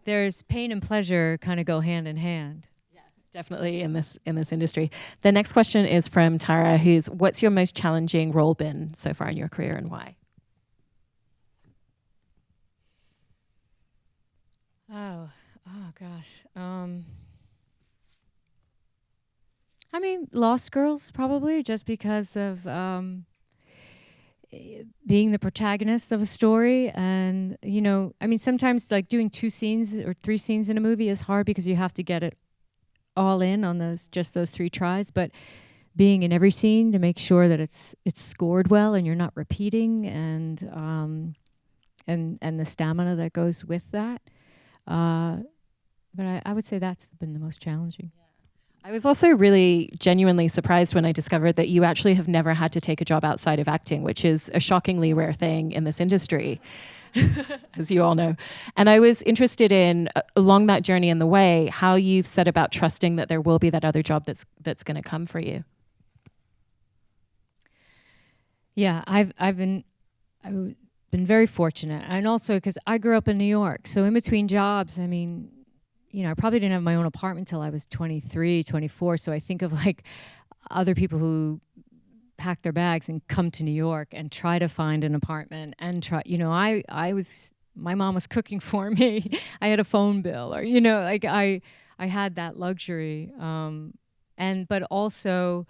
there's pain and pleasure kind of go hand in hand. Yeah, definitely in this industry. The next question is from Tara, what's your most challenging role been so far in your career and why? Oh gosh. Lost Girls, probably, just because of being the protagonist of a story. And, sometimes like doing 2 scenes or 3 scenes in a movie is hard because you have to get it all in on those 3 tries. But being in every scene to make sure that it's scored well and you're not repeating, and the stamina that goes with that. But I would say that's been the most challenging. I was also really genuinely surprised when I discovered that you actually have never had to take a job outside of acting, which is a shockingly rare thing in this industry, as you all know. And I was interested in, along that journey and the way, how you've set about trusting that there will be that other job that's going to come for you. Yeah, I've been very fortunate, and also because I grew up in New York, so in between jobs, I probably didn't have my own apartment till I was 23, 24. So I think of like other people who pack their bags and come to New York and try to find an apartment and try, my mom was cooking for me. I had a phone bill, or, like I had that luxury. But also,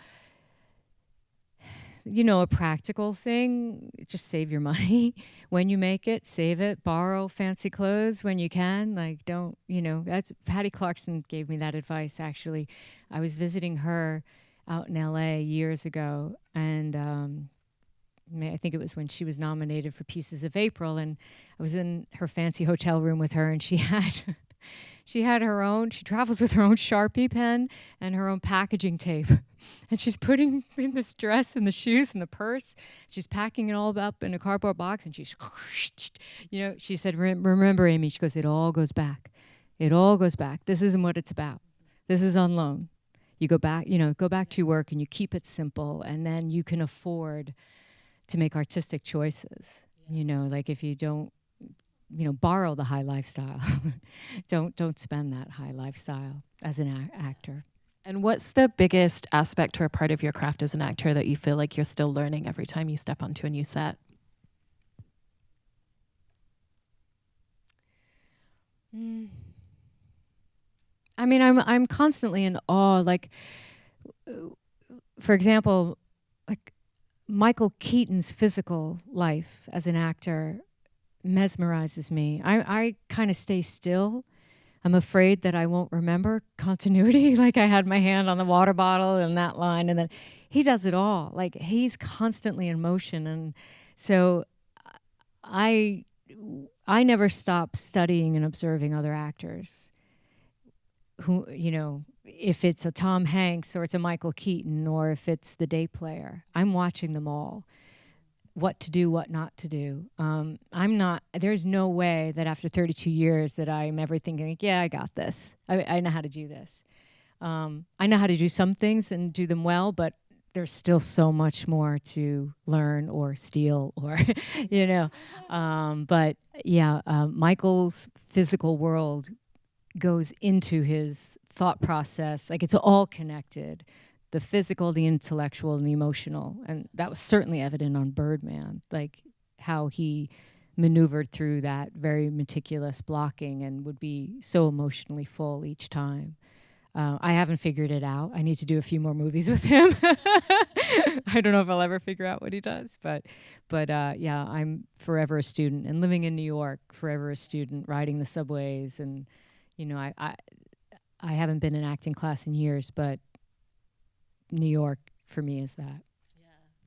a practical thing, just save your money when you make it, save it, borrow fancy clothes when you can. Like, don't, that's Patty Clarkson gave me that advice, actually. I was visiting her out in LA years ago, and I think it was when she was nominated for Pieces of April, and I was in her fancy hotel room with her, and she had she travels with her own Sharpie pen and her own packaging tape. And she's putting in this dress and the shoes and the purse. She's packing it all up in a cardboard box, and she's, she said, remember, Amy, she goes, it all goes back. It all goes back. This isn't what it's about. This is on loan. You go back to your work and you keep it simple, and then you can afford to make artistic choices. Like if you don't, borrow the high lifestyle. don't spend that high lifestyle as an actor. And what's the biggest aspect or part of your craft as an actor that you feel like you're still learning every time you step onto a new set? I mean, I'm constantly in awe. Like, for example, like Michael Keaton's physical life as an actor mesmerizes me. I kind of stay still. I'm afraid that I won't remember continuity. Like I had my hand on the water bottle and that line, and then he does it all. Like he's constantly in motion, and so I never stop studying and observing other actors. Who, if it's a Tom Hanks or it's a Michael Keaton or if it's the day player, I'm watching them all. What to do, what not to do. There's no way that after 32 years that I'm ever thinking, like, yeah, I got this. I know how to do this. I know how to do some things and do them well, but there's still so much more to learn or steal or, But yeah, Michael's physical world goes into his thought process. Like it's all connected. The physical, the intellectual, and the emotional. And that was certainly evident on Birdman, like how he maneuvered through that very meticulous blocking and would be so emotionally full each time. I haven't figured it out. I need to do a few more movies with him. I don't know if I'll ever figure out what he does, but yeah, I'm forever a student, and living in New York, forever a student, riding the subways, and I haven't been in acting class in years, but New York for me is that.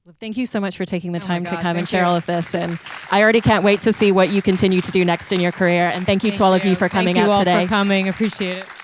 Well, thank you so much for taking the time to come and share all of this. And I already can't wait to see what you continue to do next in your career. And thank you to all of you for coming out today. Thank you all for coming. Appreciate it.